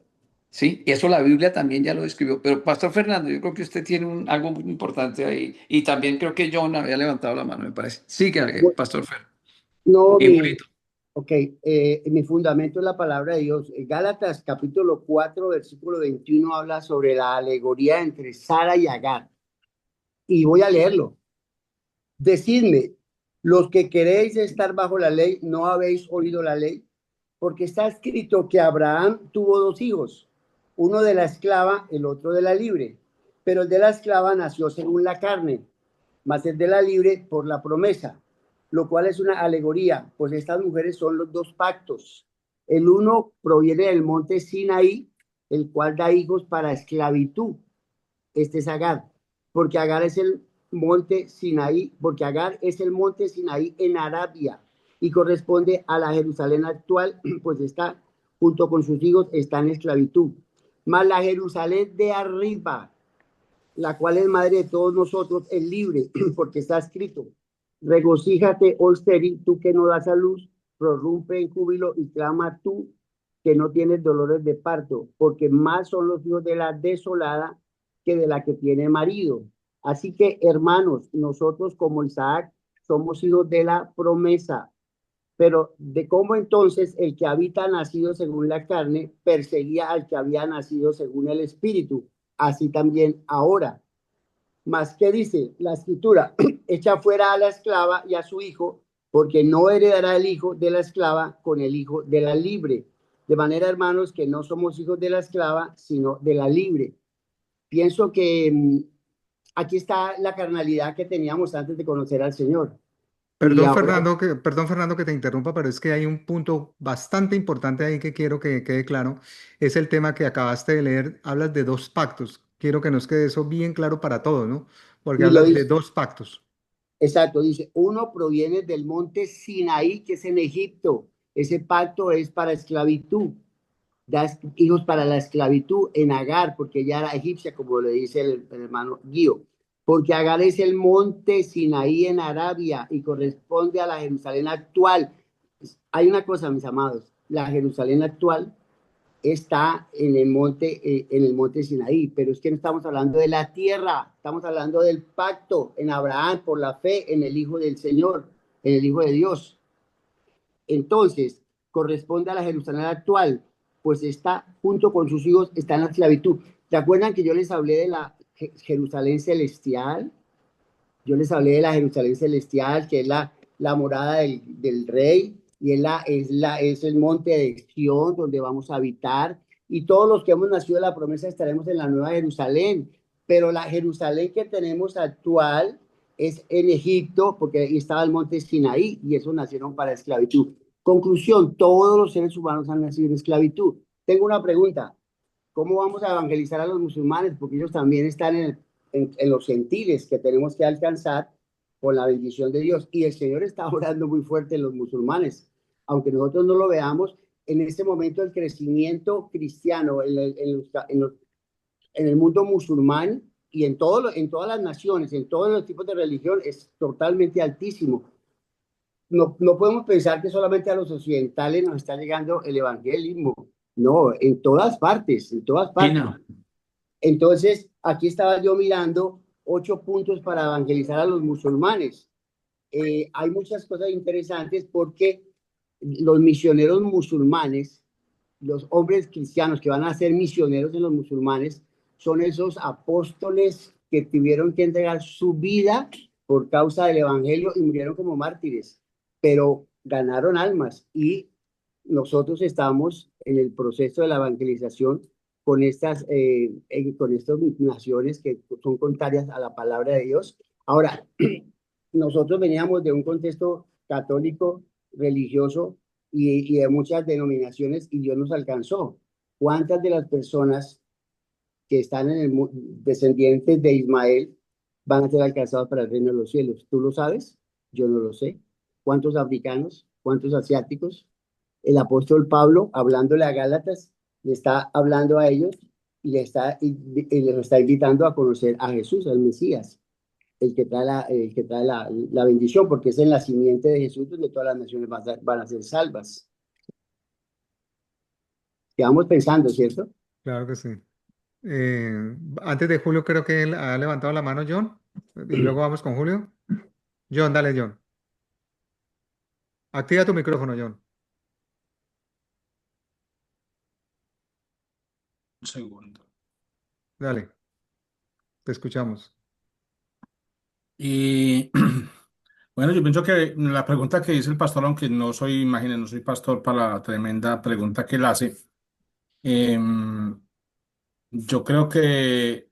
¿Sí? Y eso la Biblia también ya lo describió. Pero, Pastor Fernando, yo creo que usted tiene algo muy importante ahí. Y también creo que John había levantado la mano, me parece. Sí, que bu- Pastor Fer. no, Igualito. ok, mi fundamento es la palabra de Dios. Gálatas capítulo 4 versículo 21 habla sobre la alegoría entre Sara y Agar. Y voy a leerlo. Decidme, Los que queréis estar bajo la ley, ¿no habéis oído la ley? Porque está escrito que Abraham tuvo dos hijos, uno de la esclava, el otro de la libre. Pero el de la esclava nació según la carne, mas el de la libre por la promesa, lo cual es una alegoría, pues estas mujeres son los dos pactos. El uno proviene del monte Sinaí, el cual da hijos para esclavitud. Este es Agar, porque Agar es el monte Sinaí, porque Agar es el monte Sinaí en Arabia y corresponde a la Jerusalén actual, pues está junto con sus hijos, está en esclavitud. Mas la Jerusalén de arriba, la cual es madre de todos nosotros, es libre, porque está escrito, regocíjate, oh estéril, tú que no das a luz, prorrumpe en júbilo y clama tú que no tienes dolores de parto, porque más son los hijos de la desolada que de la que tiene marido. Así que, hermanos, nosotros como Isaac somos hijos de la promesa, pero de cómo entonces el que habita nacido según la carne perseguía al que había nacido según el espíritu, así también ahora. Más que dice la escritura, echa fuera a la esclava y a su hijo, porque no heredará el hijo de la esclava con el hijo de la libre. De manera, hermanos, que no somos hijos de la esclava, sino de la libre. Pienso que aquí está la carnalidad que teníamos antes de conocer al Señor. Y ahora, Perdón, Fernando, que te interrumpa, pero es que hay un punto bastante importante ahí que quiero que quede claro. Es el tema que acabaste de leer. Hablas de dos pactos. Quiero que nos quede eso bien claro para todos, ¿no? Porque y lo hablas de dice, dos pactos. exacto, dice, uno proviene del monte Sinaí, que es en Egipto. Ese pacto es para esclavitud. Da hijos para la esclavitud en Agar, porque ella era egipcia, como le dice el hermano Guío. Porque Agar es el monte Sinaí en Arabia y corresponde a la Jerusalén actual. Hay una cosa, mis amados, la Jerusalén actual está en el monte Sinaí, pero es que no estamos hablando de la tierra, estamos hablando del pacto en Abraham por la fe en el Hijo del Señor, en el Hijo de Dios. Entonces, corresponde a la Jerusalén actual, pues está junto con sus hijos, está en la esclavitud. ¿Se acuerdan que yo les hablé de la Jerusalén celestial? Yo les hablé de la Jerusalén celestial, que es la morada del rey, y es el monte de Sión, donde vamos a habitar, y todos los que hemos nacido de la promesa estaremos en la nueva Jerusalén, pero la Jerusalén que tenemos actual es en Egipto, porque ahí estaba el monte Sinaí, y esos nacieron para esclavitud. Conclusión, todos los seres humanos han nacido en esclavitud. Tengo una pregunta, ¿cómo vamos a evangelizar a los musulmanes? Porque ellos también están en los gentiles que tenemos que alcanzar con la bendición de Dios. Y el Señor está orando muy fuerte en los musulmanes. Aunque nosotros no lo veamos, en este momento el crecimiento cristiano en el mundo musulmán y en todas las naciones, en todos los tipos de religión, es totalmente altísimo. No podemos pensar que solamente a los occidentales nos está llegando el evangelismo. No, en todas partes, en todas partes. China. Entonces, aquí estaba yo mirando 8 puntos para evangelizar a los musulmanes. Hay muchas cosas interesantes porque los misioneros musulmanes, los hombres cristianos que van a ser misioneros en los musulmanes, son esos apóstoles que tuvieron que entregar su vida por causa del evangelio y murieron como mártires, pero ganaron almas y nosotros estamos en el proceso de la evangelización con estas naciones que son contrarias a la palabra de Dios. Ahora, nosotros veníamos de un contexto católico, religioso y de muchas denominaciones y Dios nos alcanzó. ¿Cuántas de las personas que están descendientes de Ismael van a ser alcanzados para el reino de los cielos? ¿Tú lo sabes? Yo no lo sé. ¿Cuántos africanos? ¿Cuántos asiáticos? El apóstol Pablo, hablándole a Gálatas, le está hablando a ellos y les está invitando a conocer a Jesús, al Mesías, el que trae la bendición, porque es en la simiente de Jesús donde todas las naciones van a ser salvas. Quedamos pensando, ¿cierto? Claro que sí. Antes de Julio, creo que él ha levantado la mano, John. Y luego vamos con Julio. John, dale, John. Activa tu micrófono, John. Un segundo. Dale, te escuchamos. Y Bueno, yo pienso que la pregunta que dice el pastor, aunque no soy, imagínense, no soy pastor, para la tremenda pregunta que él hace, em, yo creo que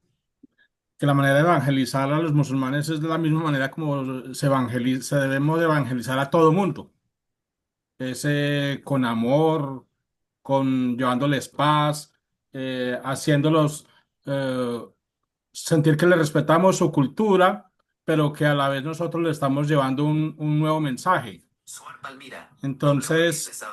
la manera de evangelizar a los musulmanes es de la misma manera como debemos de evangelizar a todo mundo. Es con amor, con llevándoles paz, haciéndolos eh, sentir que les respetamos su cultura, pero que a la vez nosotros le estamos llevando un nuevo mensaje. Entonces,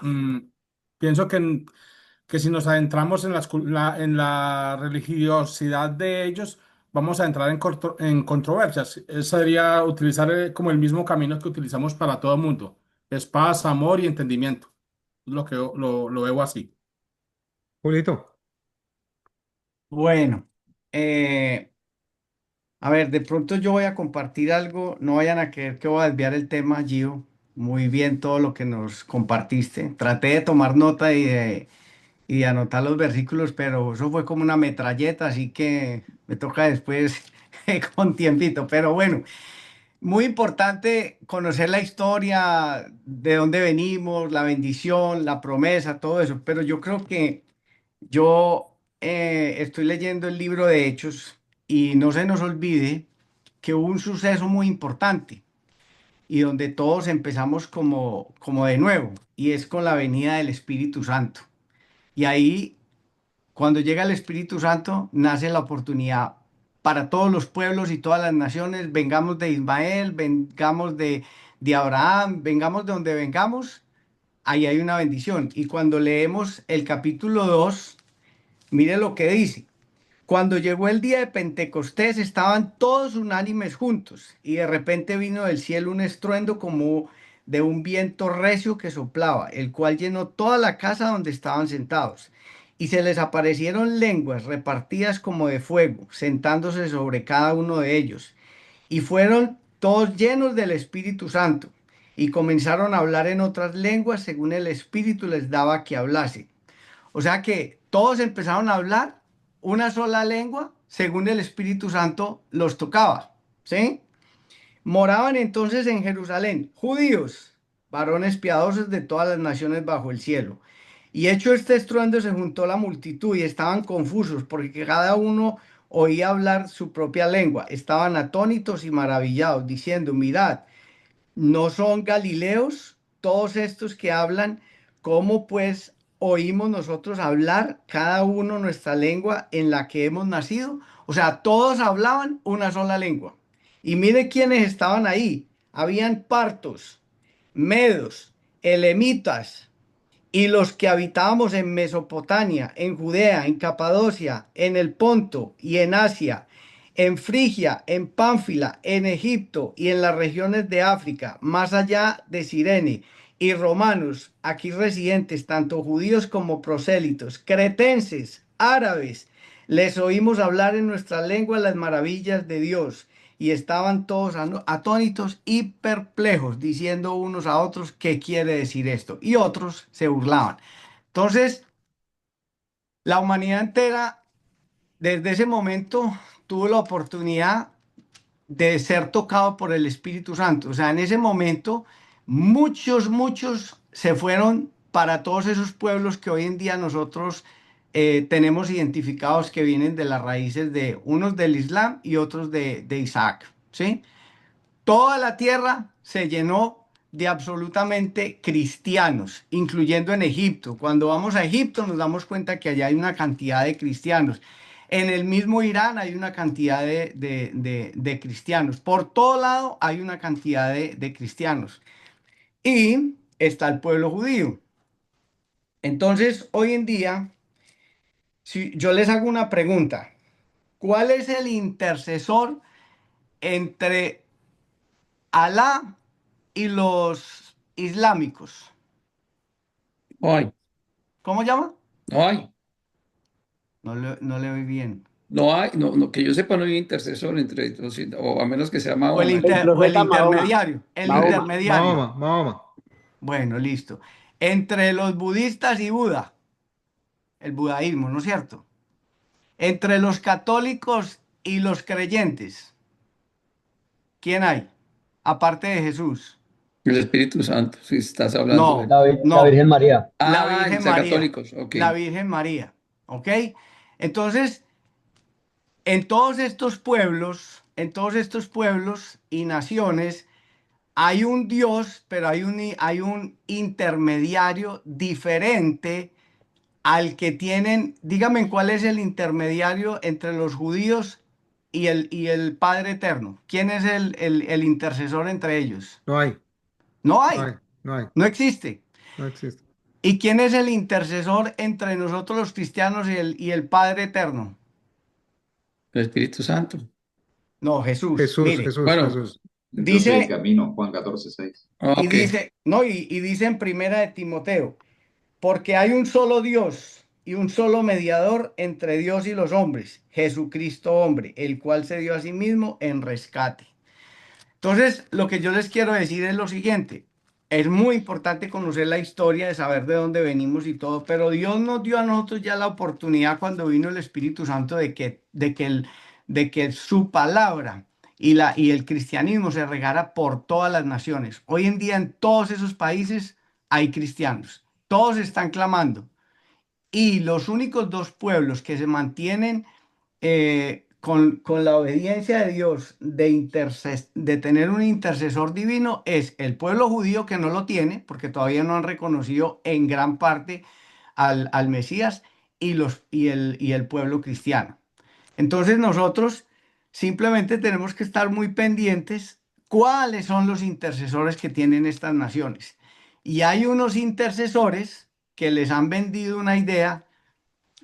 pienso que si nos adentramos en en la religiosidad de ellos, vamos a entrar en controversias. Sería utilizar como el mismo camino que utilizamos para todo el mundo. Es paz, amor y entendimiento. Lo que lo veo así. Julito. Bueno, eh, a ver, de pronto yo voy a compartir algo, no vayan a creer que voy a desviar el tema, Gio. Muy bien todo lo que nos compartiste. Traté de tomar nota y de anotar los versículos, pero eso fue como una metralleta, así que me toca después con tiempito. Pero bueno, muy importante conocer la historia, de dónde venimos, la bendición, la promesa, todo eso. Pero yo creo que yo estoy leyendo el libro de Hechos y no se nos olvide que hubo un suceso muy importante y donde todos empezamos como de nuevo, y es con la venida del Espíritu Santo. Y ahí, cuando llega el Espíritu Santo, nace la oportunidad para todos los pueblos y todas las naciones, vengamos de Ismael, vengamos de Abraham, vengamos de donde vengamos, ahí hay una bendición. Y cuando leemos el capítulo 2, mire lo que dice. Cuando llegó el día de Pentecostés estaban todos unánimes juntos y de repente vino del cielo un estruendo como de un viento recio que soplaba, el cual llenó toda la casa donde estaban sentados. Y se les aparecieron lenguas repartidas como de fuego, sentándose sobre cada uno de ellos. Y fueron todos llenos del Espíritu Santo y comenzaron a hablar en otras lenguas según el Espíritu les daba que hablase. O sea que todos empezaron a hablar una sola lengua según el Espíritu Santo los tocaba, ¿sí? Moraban entonces en Jerusalén judíos, varones piadosos de todas las naciones bajo el cielo. Y hecho este estruendo se juntó la multitud y estaban confusos porque cada uno oía hablar su propia lengua. Estaban atónitos y maravillados, diciendo, mirad, ¿no son galileos todos estos que hablan? ¿Cómo pues oímos nosotros hablar cada uno nuestra lengua en la que hemos nacido? O sea, todos hablaban una sola lengua. Y mire quiénes estaban ahí. Habían partos, medos, elemitas, y los que habitábamos en Mesopotamia, en Judea, en Capadocia, en el Ponto y en Asia, en Frigia, en Pánfila, en Egipto y en las regiones de África, más allá de Cirene, y romanos, aquí residentes, tanto judíos como prosélitos, cretenses, árabes, les oímos hablar en nuestra lengua las maravillas de Dios. Y estaban todos atónitos y perplejos, diciendo unos a otros qué quiere decir esto. Y otros se burlaban. Entonces, la humanidad entera, desde ese momento, tuvo la oportunidad de ser tocado por el Espíritu Santo. O sea, en ese momento, muchos se fueron para todos esos pueblos que hoy en día nosotros tenemos identificados, que vienen de las raíces de unos del Islam y otros de Isaac, ¿sí? Toda la tierra se llenó de absolutamente cristianos, incluyendo en Egipto. Cuando vamos a Egipto nos damos cuenta que allá hay una cantidad de cristianos. En el mismo Irán hay una cantidad de cristianos. Por todo lado hay una cantidad de cristianos. Y está el pueblo judío. Entonces, hoy en día, si yo les hago una pregunta, ¿cuál es el intercesor entre Alá y los islámicos? No hay, ¿Cómo llama? no hay, No le oí bien. no hay, que yo sepa no hay intercesor entre los, o a menos que sea O Mahoma. El o el profeta Mahoma. intermediario. El Mahoma. intermediario. Mahoma, Mahoma. Bueno, listo. Entre los budistas y Buda, el budaísmo, ¿no es cierto? Entre los católicos y los creyentes, ¿quién hay? aparte de Jesús? El Espíritu Santo, si estás hablando de... No, La no. Virgen María. La Ah, Virgen sea María. católicos, ok. La Virgen María. ¿Ok? Entonces, en todos estos pueblos y naciones hay un Dios, pero hay un intermediario diferente al que tienen. Dígame cuál es el intermediario entre los judíos y el Padre Eterno. ¿Quién es el intercesor entre ellos? No hay, No no hay, hay, no hay, no existe. no existe. ¿Y quién es el intercesor entre nosotros los cristianos y el Padre Eterno? El Espíritu Santo. No, Jesús. Jesús, Mire, Jesús, Bueno, Jesús. Yo soy el dice, camino, Juan 14:6. y ok. dice, no, y dice en Primera de Timoteo, porque hay un solo Dios y un solo mediador entre Dios y los hombres, Jesucristo hombre, el cual se dio a sí mismo en rescate. Entonces, lo que yo les quiero decir es lo siguiente. Es muy importante conocer la historia, de saber de dónde venimos y todo, pero Dios nos dio a nosotros ya la oportunidad cuando vino el Espíritu Santo de que su palabra y el cristianismo se regara por todas las naciones. Hoy en día en todos esos países hay cristianos. Todos están clamando. Y los únicos dos pueblos que se mantienen con la obediencia de Dios de tener un intercesor divino es el pueblo judío, que no lo tiene, porque todavía no han reconocido en gran parte al Mesías, y el pueblo cristiano. Entonces nosotros simplemente tenemos que estar muy pendientes cuáles son los intercesores que tienen estas naciones. Y hay unos intercesores que les han vendido una idea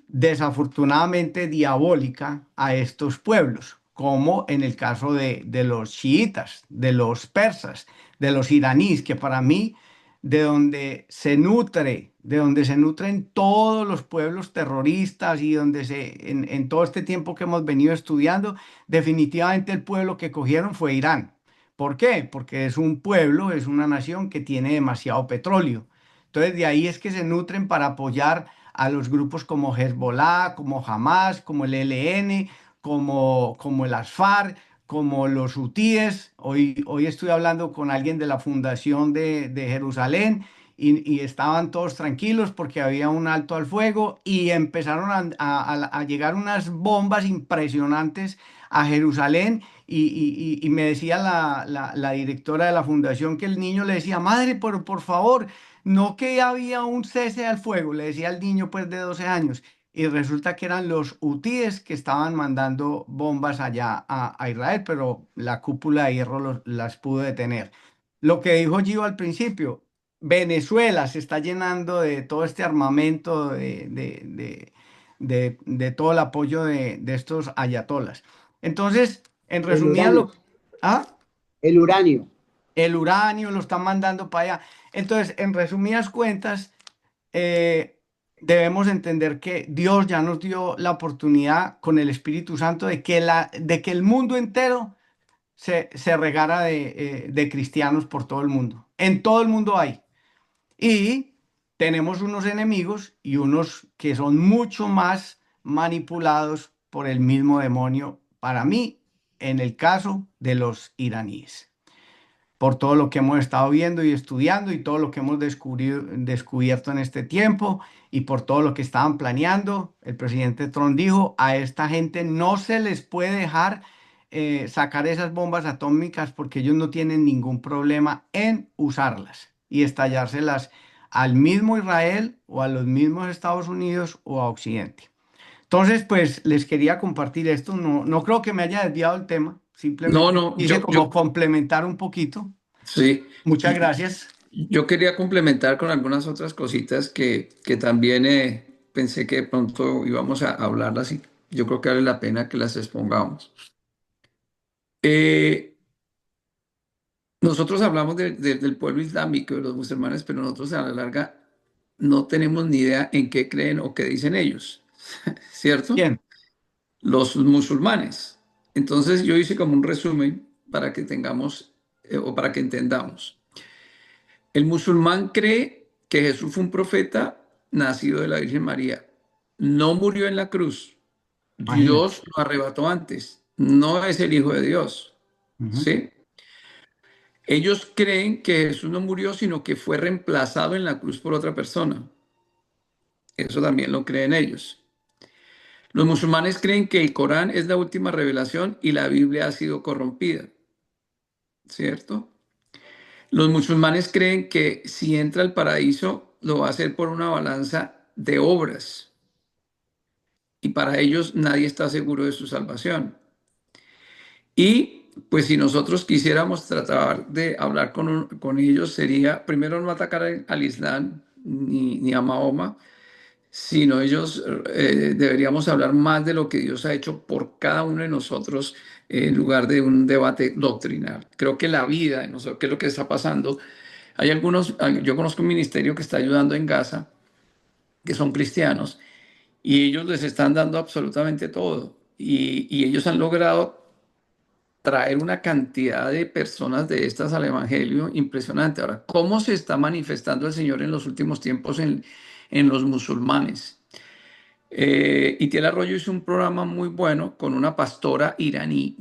desafortunadamente diabólica a estos pueblos, como en el caso de los chiitas, de los persas, de los iraníes, que para mí, de donde se nutren todos los pueblos terroristas y en todo este tiempo que hemos venido estudiando, definitivamente el pueblo que cogieron fue Irán. ¿Por qué? Porque es un pueblo, es una nación que tiene demasiado petróleo. Entonces de ahí es que se nutren para apoyar a los grupos como Hezbollah, como Hamas, como el ELN, como las FARC, como los hutíes. Hoy estoy hablando con alguien de la Fundación de Jerusalén y estaban todos tranquilos porque había un alto al fuego y empezaron a llegar unas bombas impresionantes a Jerusalén y me decía la directora de la fundación que el niño le decía, madre, por favor, no que había un cese al fuego, le decía al niño pues de 12 años, y resulta que eran los hutíes que estaban mandando bombas allá a Israel, pero la cúpula de hierro las pudo detener. Lo que dijo Gio al principio, Venezuela se está llenando de todo este armamento, de todo el apoyo de estos ayatolas. Entonces, en El resumidas uranio, ¿Ah? el uranio. El uranio lo están mandando para allá. Entonces, en resumidas cuentas, eh, debemos entender que Dios ya nos dio la oportunidad con el Espíritu Santo de que el mundo entero se regara de cristianos por todo el mundo. En todo el mundo hay. Y tenemos unos enemigos y unos que son mucho más manipulados por el mismo demonio, para mí, en el caso de los iraníes, por todo lo que hemos estado viendo y estudiando y todo lo que hemos descubierto en este tiempo y por todo lo que estaban planeando. El presidente Trump dijo, a esta gente no se les puede dejar sacar esas bombas atómicas porque ellos no tienen ningún problema en usarlas y estallárselas al mismo Israel o a los mismos Estados Unidos o a Occidente. Entonces, pues les quería compartir esto. No, no creo que me haya desviado el tema. No, Simplemente no, quise como complementar un poquito. sí. Muchas gracias. Yo quería complementar con algunas otras cositas que también pensé que de pronto íbamos a hablarlas y yo creo que vale la pena que las expongamos. Eh, Nosotros hablamos del pueblo islámico, de los musulmanes, pero nosotros a la larga no tenemos ni idea en qué creen o qué dicen ellos, ¿cierto? Bien, Los musulmanes. Entonces yo hice como un resumen para que tengamos o para que entendamos. El musulmán cree que Jesús fue un profeta nacido de la Virgen María. No murió en la cruz. imagínate. Dios lo arrebató antes. No es el Hijo de Dios. Ujú. ¿Sí? Ellos creen que Jesús no murió, sino que fue reemplazado en la cruz por otra persona. Eso también lo creen ellos. Los musulmanes creen que el Corán es la última revelación y la Biblia ha sido corrompida, ¿cierto? Los musulmanes creen que si entra al paraíso, lo va a hacer por una balanza de obras. Y para ellos nadie está seguro de su salvación. Y pues si nosotros quisiéramos tratar de hablar con ellos, sería primero no atacar al Islam ni a Mahoma, sino ellos deberíamos hablar más de lo que Dios ha hecho por cada uno de nosotros en lugar de un debate doctrinal. Creo que la vida de nosotros, qué es lo que está pasando. Yo conozco un ministerio que está ayudando en Gaza, que son cristianos, y ellos les están dando absolutamente todo. Y ellos han logrado traer una cantidad de personas de estas al Evangelio impresionante. Ahora, ¿cómo se está manifestando el Señor en los últimos tiempos en los musulmanes? Itiel Arroyo hizo un programa muy bueno con una pastora iraní,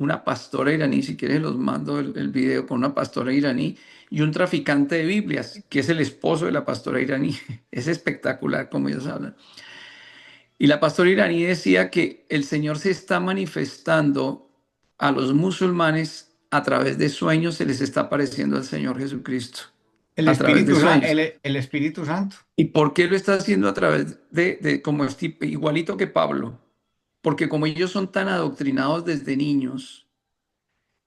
si quieres los mando el video, con una pastora iraní y un traficante de Biblias, que es el esposo de la pastora iraní. Es espectacular como ellos hablan. Y la pastora iraní decía que el Señor se está manifestando a los musulmanes a través de sueños, se les está apareciendo al Señor Jesucristo. El A través de Espíritu, sueños. el Espíritu Santo. ¿Y por qué lo está haciendo a través de como igualito que Pablo? Porque como ellos son tan adoctrinados desde niños,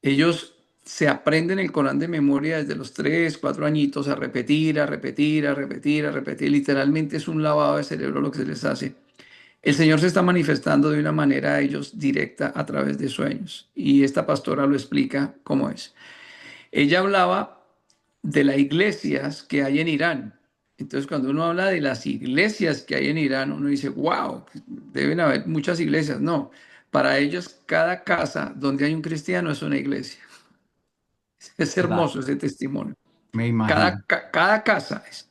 ellos se aprenden el Corán de memoria desde los 3, 4 añitos a repetir, a repetir, a repetir, a repetir. Literalmente es un lavado de cerebro lo que se les hace. El Señor se está manifestando de una manera a ellos directa a través de sueños. Y esta pastora lo explica cómo es. Ella hablaba de las iglesias que hay en Irán. Entonces, cuando uno habla de las iglesias que hay en Irán, uno dice, wow, deben haber muchas iglesias. No, para ellos cada casa donde hay un cristiano es una iglesia. Es hermoso ese testimonio. Me imagino. Cada casa es.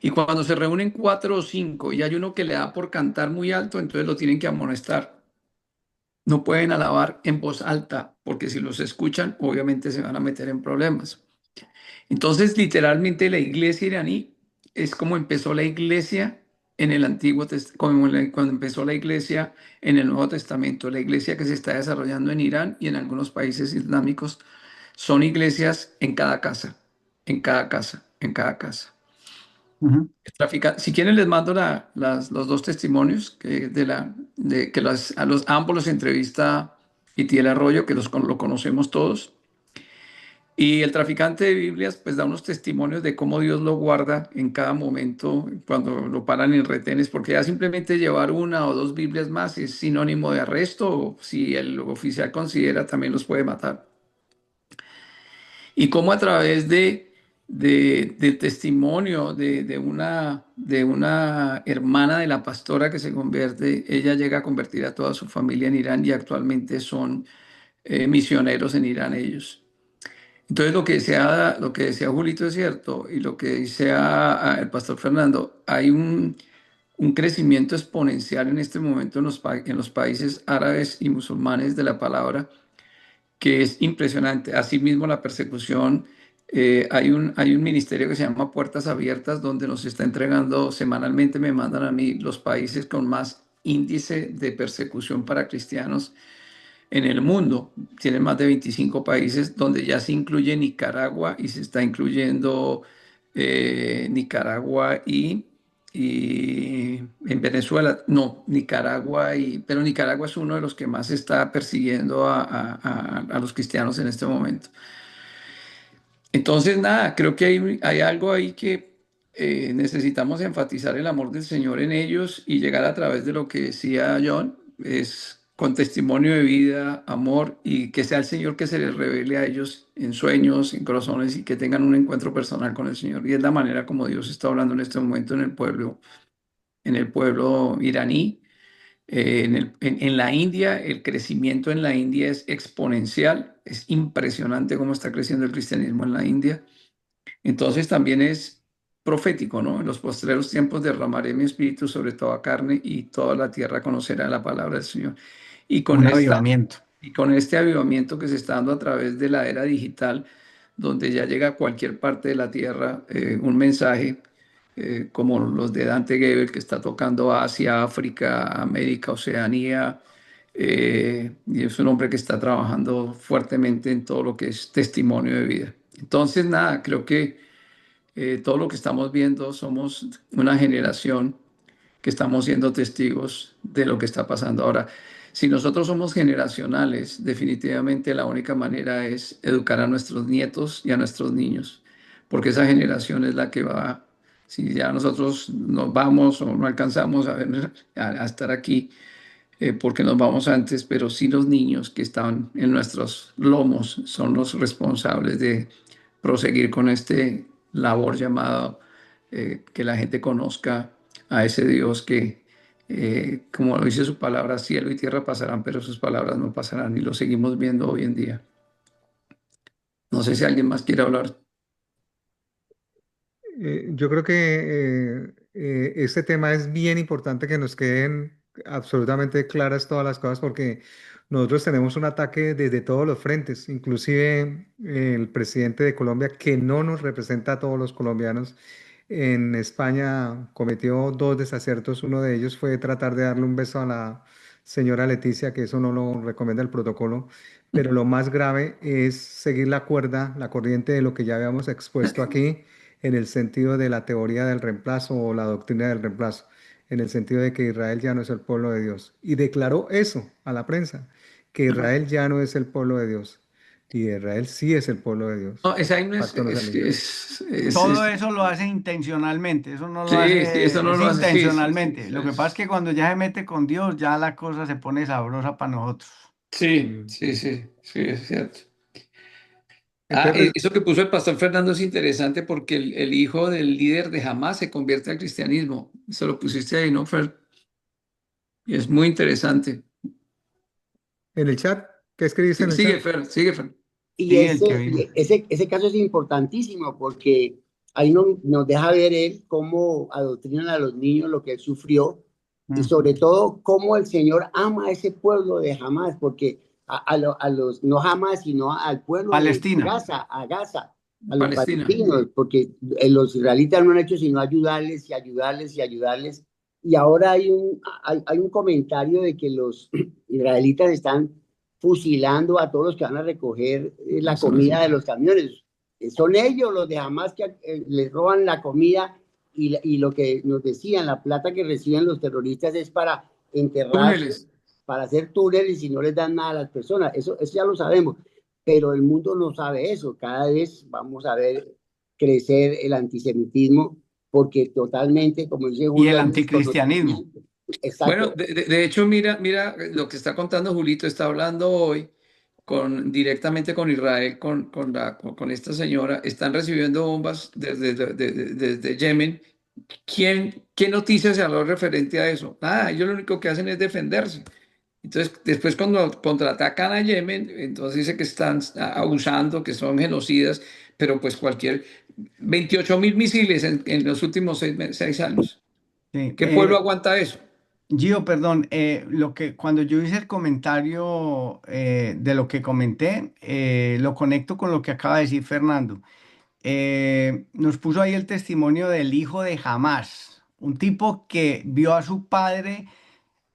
Y cuando se reúnen 4 o 5 y hay uno que le da por cantar muy alto, entonces lo tienen que amonestar. No pueden alabar en voz alta, porque si los escuchan, obviamente se van a meter en problemas. Entonces, literalmente la iglesia iraní es como empezó la iglesia en el Antiguo Testamento, cuando empezó la iglesia en el Nuevo Testamento. La iglesia que se está desarrollando en Irán y en algunos países islámicos son iglesias en cada casa, en cada casa, en cada casa. Si quieren les mando los 2 testimonios que ambos los entrevista Itiel Arroyo, que lo conocemos todos. Y el traficante de Biblias pues da unos testimonios de cómo Dios lo guarda en cada momento cuando lo paran en retenes, porque ya simplemente llevar 1 o 2 Biblias más es sinónimo de arresto, o si el oficial considera también los puede matar. Y cómo a través del testimonio de una hermana de la pastora que se convierte, ella llega a convertir a toda su familia en Irán y actualmente son misioneros en Irán ellos. Entonces lo que decía Julito es cierto y lo que decía el pastor Fernando, hay un crecimiento exponencial en este momento en los países árabes y musulmanes de la palabra, que es impresionante. Asimismo, la persecución, hay un ministerio que se llama Puertas Abiertas, donde nos está entregando semanalmente, me mandan a mí los países con más índice de persecución para cristianos en el mundo. Tienen más de 25 países donde ya se incluye Nicaragua y se está incluyendo Nicaragua y en Venezuela, no, Nicaragua, pero Nicaragua es uno de los que más está persiguiendo a los cristianos en este momento. Entonces, nada, creo que hay algo ahí que necesitamos enfatizar el amor del Señor en ellos y llegar a través de lo que decía John, es con testimonio de vida, amor, y que sea el Señor que se les revele a ellos en sueños, en corazones, y que tengan un encuentro personal con el Señor. Y es la manera como Dios está hablando en este momento en el pueblo iraní. En la India, el crecimiento en la India es exponencial. Es impresionante cómo está creciendo el cristianismo en la India. Entonces también es profético, ¿no? En los postreros tiempos derramaré mi espíritu sobre toda carne y toda la tierra conocerá la palabra del Señor. Y Un avivamiento. con este avivamiento que se está dando a través de la era digital, donde ya llega a cualquier parte de la tierra un mensaje, como los de Dante Gebel, que está tocando Asia, África, América, Oceanía, y es un hombre que está trabajando fuertemente en todo lo que es testimonio de vida. Entonces, nada, creo que todo lo que estamos viendo somos una generación que estamos siendo testigos de lo que está pasando ahora. Si nosotros somos generacionales, definitivamente la única manera es educar a nuestros nietos y a nuestros niños, porque esa generación es la que va, si ya nosotros nos vamos o no alcanzamos a estar aquí, porque nos vamos antes, pero sí los niños que están en nuestros lomos son los responsables de proseguir con este labor llamado que la gente conozca a ese Dios que, como lo dice su palabra, cielo y tierra pasarán, pero sus palabras no pasarán, y lo seguimos viendo hoy en día. No sé si alguien más quiere hablar. Yo creo que este tema es bien importante que nos queden absolutamente claras todas las cosas porque nosotros tenemos un ataque desde todos los frentes, inclusive el presidente de Colombia que no nos representa a todos los colombianos. En España cometió dos desaciertos, uno de ellos fue tratar de darle un beso a la señora Leticia, que eso no lo recomienda el protocolo, pero lo más grave es seguir la cuerda, la corriente de lo que ya habíamos expuesto aquí en el sentido de la teoría del reemplazo o la doctrina del reemplazo, en el sentido de que Israel ya no es el pueblo de Dios. Y declaró eso a la prensa, que Israel ya no es el pueblo de Dios. Y Israel sí es el pueblo de Dios. No, esa ahí no es, Pacto no se inició. Todo eso lo hace intencionalmente, eso no lo sí, sí, eso hace, no es lo hace, sí, sí, sí, intencionalmente. Lo que pasa es que cuando ya se mete con Dios, ya la cosa se pone sabrosa para nosotros. sí, sí, sí, sí, es cierto. Entonces, Eso que puso el pastor Fernando es interesante porque el hijo del líder de Hamas se convierte al cristianismo. Eso lo pusiste ahí, ¿no, Fer? Y es muy interesante. en el chat, ¿qué escribiste Sí, en el sigue, chat? Fer, sigue, Fer. Y Sí, el que vino. ese caso es importantísimo porque ahí nos deja ver él cómo adoctrinan a los niños lo que él sufrió y Mm. sobre todo cómo el Señor ama a ese pueblo de Hamas, porque a los, no Hamas, sino al pueblo de Palestina. Gaza, a los Palestina. palestinos, porque los israelitas no han hecho sino ayudarles y ayudarles y ayudarles. Y ahora hay un comentario de que los israelitas están fusilando a todos los que van a recoger la Eso no es comida de cierto. los camiones. Son ellos los de Hamas que les roban la comida y lo que nos decían, la plata que reciben los terroristas es para enterrar, Túneles. para hacer túneles y no les dan nada a las personas. Eso ya lo sabemos, pero el mundo no sabe eso. Cada vez vamos a ver crecer el antisemitismo porque totalmente, como dice Y Julio, el hay anticristianismo. desconocimiento. Bueno, Exacto. de hecho, mira lo que está contando Julito, está hablando hoy directamente con Israel, con esta señora. Están recibiendo bombas desde Yemen. ¿Qué noticias se habló referente a eso? Nada, ellos lo único que hacen es defenderse. Entonces, después cuando contraatacan a Yemen, entonces dice que están abusando, que son genocidas, pero pues 28.000 misiles en los últimos 6 años. Sí. ¿Qué pueblo aguanta eso? Gio, perdón, cuando yo hice el comentario de lo que comenté, lo conecto con lo que acaba de decir Fernando. Nos puso ahí el testimonio del hijo de Hamás, un tipo que vio a su padre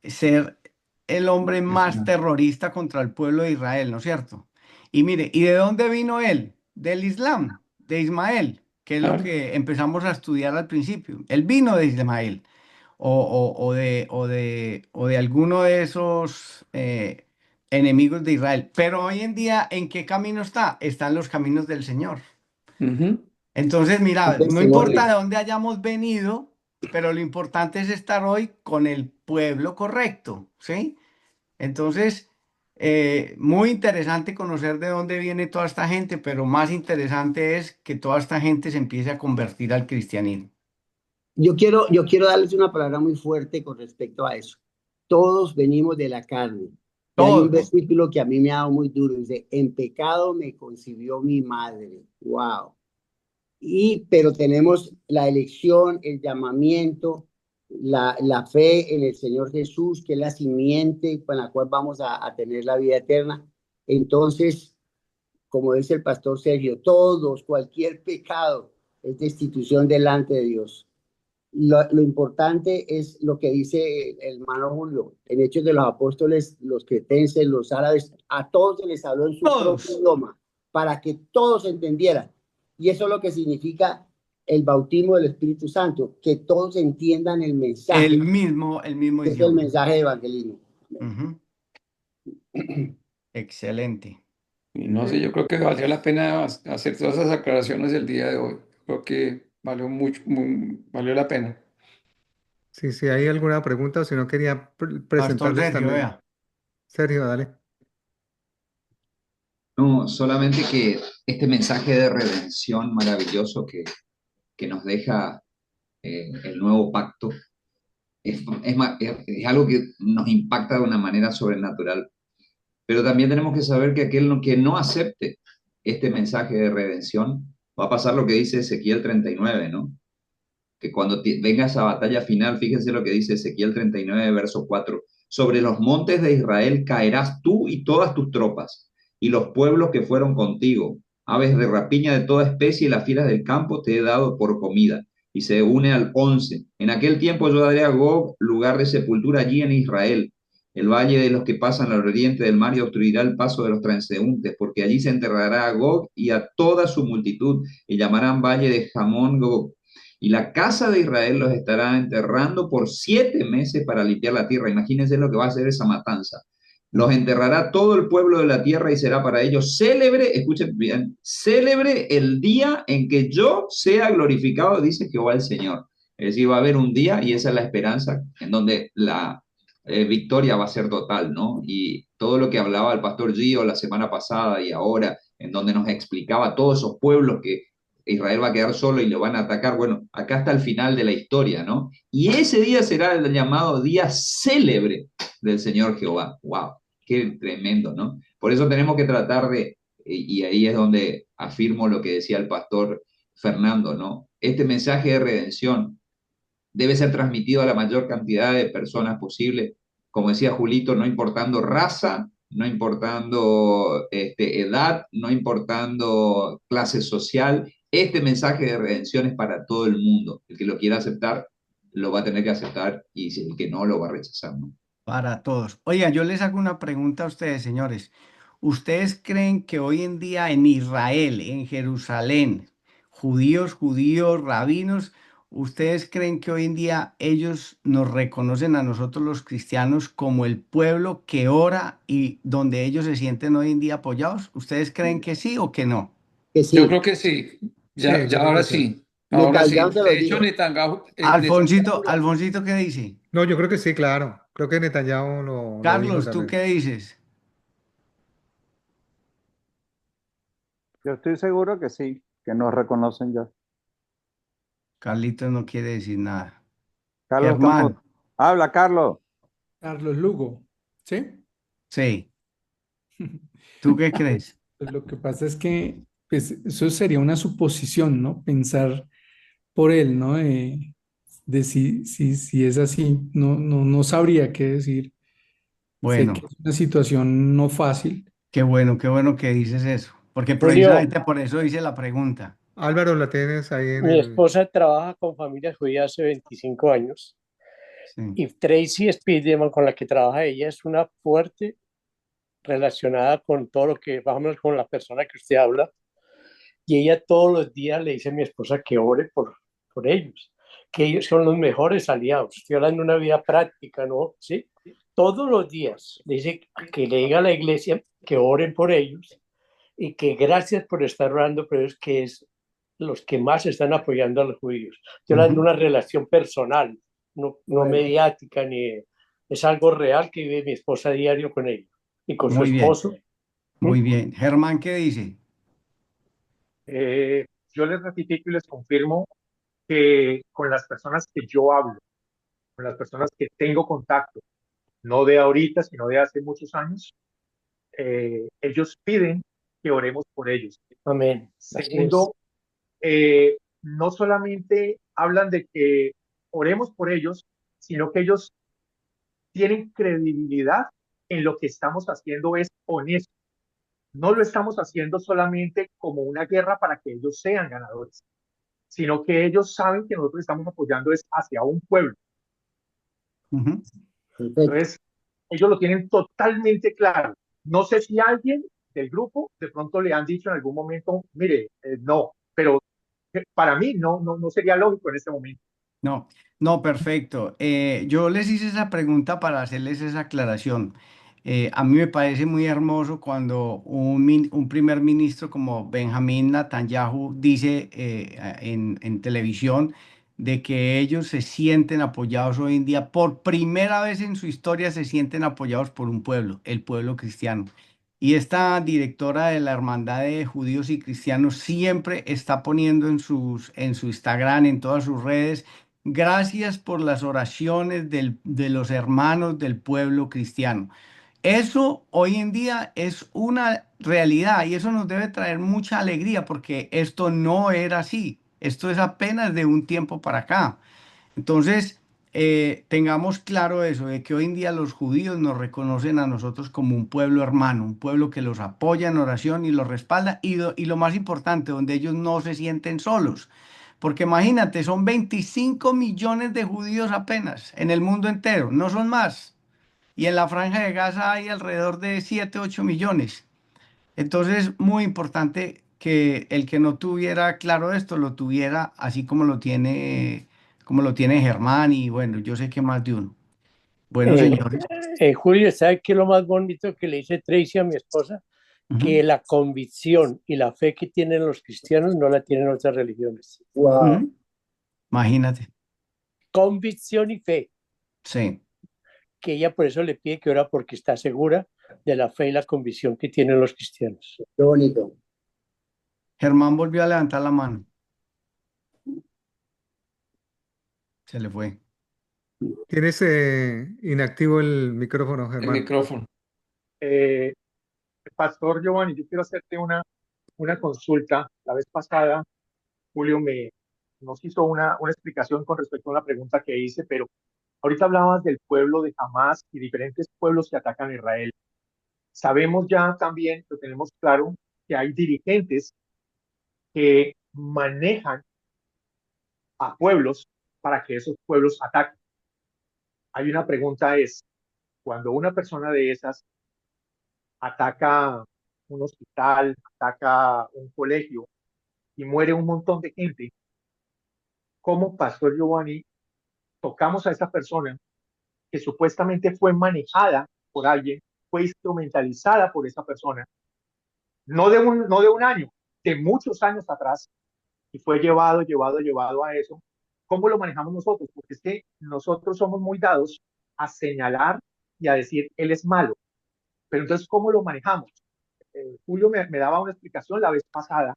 ser el hombre más Impresionante. terrorista contra el pueblo de Israel, ¿no es cierto? Y mire, ¿y de dónde vino él? Del Islam, de Ismael, que es lo Claro. que empezamos a estudiar al principio. Él vino de Ismael o de alguno de esos enemigos de Israel. Pero hoy en día, ¿en qué camino está? Está en los caminos del Señor. Ujú. Entonces, Un mira, no importa testimonio. de dónde hayamos venido, pero lo importante es estar hoy con el pueblo correcto, ¿sí? Entonces, muy interesante conocer de dónde viene toda esta gente, pero más interesante es que toda esta gente se empiece a convertir al cristianismo. Yo quiero darles una palabra muy fuerte con respecto a eso. Todos venimos de la carne. Y hay un Todos. versículo que a mí me ha dado muy duro. Dice, en pecado me concibió mi madre. Wow. Pero tenemos la elección, el llamamiento, la fe en el Señor Jesús, que es la simiente con la cual vamos a tener la vida eterna. Entonces, como dice el pastor Sergio, todos, cualquier pecado es destitución delante de Dios. Lo importante es lo que dice el hermano Julio, en Hechos de los Apóstoles, los cretenses, los árabes, a todos se les habló en su propio Todos. idioma, para que todos entendieran. Y eso es lo que significa el bautismo del Espíritu Santo, que todos entiendan el mensaje, El mismo que es el idioma. mensaje de evangelismo. Ujú. Excelente. Y no sé, yo creo que valió la pena hacer todas esas aclaraciones el día de hoy. Creo que valió mucho, valió la pena. Sí, si hay alguna pregunta, o si no quería Pastor presentarles Sergio, también. vea. Sergio, dale. No, solamente que este mensaje de redención maravilloso que nos deja el nuevo pacto es algo que nos impacta de una manera sobrenatural. Pero también tenemos que saber que aquel que no acepte este mensaje de redención va a pasar lo que dice Ezequiel 39, ¿no? Que cuando venga esa batalla final, fíjense lo que dice Ezequiel 39, verso 4. Sobre los montes de Israel caerás tú y todas tus tropas, y los pueblos que fueron contigo. Aves de rapiña de toda especie y las fieras del campo te he dado por comida. Y se une al 11. En aquel tiempo yo daré a Gog lugar de sepultura allí en Israel, el valle de los que pasan al oriente del mar, y obstruirá el paso de los transeúntes, porque allí se enterrará a Gog y a toda su multitud, y llamarán valle de Jamón Gog. Y la casa de Israel los estará enterrando por 7 meses para limpiar la tierra. Imagínense lo que va a hacer esa matanza. Los enterrará todo el pueblo de la tierra y será para ellos célebre, escuchen bien, célebre el día en que yo sea glorificado, dice Jehová el Señor. Es decir, va a haber un día, y esa es la esperanza, en donde la victoria va a ser total, ¿no? Y todo lo que hablaba el pastor Gio la semana pasada y ahora, en donde nos explicaba todos esos pueblos que Israel va a quedar solo y lo van a atacar. Bueno, acá está el final de la historia, ¿no? Y ese día será el llamado día célebre del Señor Jehová. ¡Wow! ¡Qué tremendo!, ¿no? Por eso tenemos que tratar y ahí es donde afirmo lo que decía el pastor Fernando, ¿no? Este mensaje de redención debe ser transmitido a la mayor cantidad de personas posible, como decía Julito, no importando raza, no importando edad, no importando clase social. Este mensaje de redención es para todo el mundo. El que lo quiera aceptar, lo va a tener que aceptar, y el que no, lo va a rechazar, ¿no? Para todos. Oiga, yo les hago una pregunta a ustedes, señores. ¿Ustedes creen que hoy en día en Israel, en Jerusalén, judíos, rabinos, ustedes creen que hoy en día ellos nos reconocen a nosotros los cristianos como el pueblo que ora y donde ellos se sienten hoy en día apoyados? ¿Ustedes creen que sí o que no? Que Yo sí, creo que sí. Sí, Ya, yo ya creo ahora que sí. sí. Ahora sí. Netanyahu se lo De hecho, dijo. Netanyahu, Alfonsito, Alfonsito, ¿qué dice? No, yo creo que sí, claro. Creo que Netanyahu lo dijo Carlos, ¿tú también. qué dices? Yo estoy seguro que sí, que nos reconocen ya. Carlitos no quiere decir nada. Carlos, estamos... Germán, Habla, Carlos. Carlos Lugo, ¿sí? sí, ¿tú qué crees? Pues lo que pasa es que pues, eso sería una suposición, ¿no? Pensar por él, ¿no? De si es así, no sabría qué decir. Sé que Bueno. es una situación no fácil. Qué bueno que dices eso, porque Julio, precisamente por eso hice la pregunta. Álvaro, la tienes ahí en mi el... esposa trabaja con familias judías hace 25 años Sí. y Tracy Spiderman, con la que trabaja ella, es una fuerte relacionada con todo lo que, más o menos con la persona que usted habla, y ella todos los días le dice a mi esposa que ore por ellos, que ellos son los mejores aliados. Estoy hablando de una vida práctica, ¿no? ¿Sí? Todos los días le dice que le diga a la iglesia que oren por ellos y que gracias por estar orando por ellos, que es los que más están apoyando a los judíos. Estoy hablando de Ujú. una relación personal, no Bueno, mediática, ni es algo real que vive mi esposa a diario con ellos y con su Muy bien, esposo. muy bien. Germán, ¿qué dice? Yo les ratifico y les confirmo que con las personas que yo hablo, con las personas que tengo contacto, no de ahorita, sino de hace muchos años, ellos piden que oremos por ellos. Amén. Segundo, no solamente hablan de que oremos por ellos, sino que ellos tienen credibilidad en lo que estamos haciendo es honesto. no lo estamos haciendo solamente como una guerra para que ellos sean ganadores, sino que ellos saben que nosotros estamos apoyando es hacia un pueblo. Ujú. Perfecto. Entonces, ellos lo tienen totalmente claro. No sé si alguien del grupo de pronto le han dicho en algún momento, mire, no, pero para mí no sería lógico en este momento. No, no, perfecto. Yo les hice esa pregunta para hacerles esa aclaración. A mí me parece muy hermoso cuando un primer ministro como Benjamín Netanyahu dice en televisión de que ellos se sienten apoyados hoy en día, por primera vez en su historia se sienten apoyados por un pueblo, el pueblo cristiano. Y esta directora de la Hermandad de Judíos y Cristianos siempre está poniendo en su Instagram, en todas sus redes: gracias por las oraciones de los hermanos del pueblo cristiano. Eso hoy en día es una realidad y eso nos debe traer mucha alegría porque esto no era así. Esto es apenas de un tiempo para acá. Entonces, tengamos claro eso, de que hoy en día los judíos nos reconocen a nosotros como un pueblo hermano, un pueblo que los apoya en oración y los respalda y lo más importante, donde ellos no se sienten solos. Porque imagínate, son 25 millones de judíos apenas en el mundo entero, no son más. Y en la Franja de Gaza hay alrededor de 7, 8 millones. Entonces, muy importante que el que no tuviera claro esto lo tuviera así como lo tiene Germán y bueno, yo sé que más de uno. Bueno, Eh, señores. Julio, ¿sabe qué es lo más bonito que le dice Tracy a mi esposa? Que Ujú, la convicción y la fe que tienen los cristianos no la tienen otras religiones. Wow. ujú. Imagínate. Convicción y fe, Sí. que ella por eso le pide que ora porque está segura de la fe y la convicción que tienen los cristianos. Qué bonito. Germán volvió a levantar la mano. Se le fue. Tienes inactivo el micrófono, El Germán. micrófono. Eh, Pastor Giovanni, yo quiero hacerte una consulta. La vez pasada, Julio nos hizo una explicación con respecto a una pregunta que hice, pero ahorita hablabas del pueblo de Hamas y diferentes pueblos que atacan a Israel. Sabemos ya también, lo tenemos claro, que hay dirigentes que manejan a pueblos para que esos pueblos ataquen. Hay una pregunta es, cuando una persona de esas ataca un hospital, ataca un colegio y muere un montón de gente, ¿cómo, Pastor Giovanni, tocamos a esa persona que supuestamente fue manejada por alguien, fue instrumentalizada por esa persona, no de un año, de muchos años atrás, y fue llevado a eso? ¿Cómo lo manejamos nosotros? Porque es que nosotros somos muy dados a señalar y a decir, él es malo. Pero entonces, ¿cómo lo manejamos? Julio me daba una explicación la vez pasada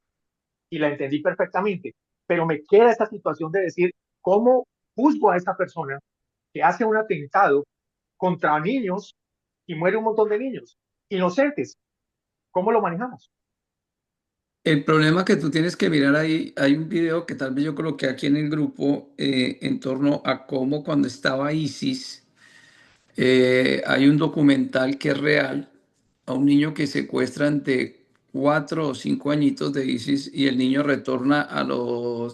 y la entendí perfectamente, pero me queda esta situación de decir, ¿cómo juzgo a esta persona que hace un atentado contra niños y muere un montón de niños inocentes? ¿Cómo lo manejamos? El problema que tú tienes que mirar ahí, hay un video que tal vez yo coloqué aquí en el grupo en torno a cómo cuando estaba ISIS, hay un documental que es real, a un niño que secuestran de 4 o 5 añitos de ISIS y el niño retorna lo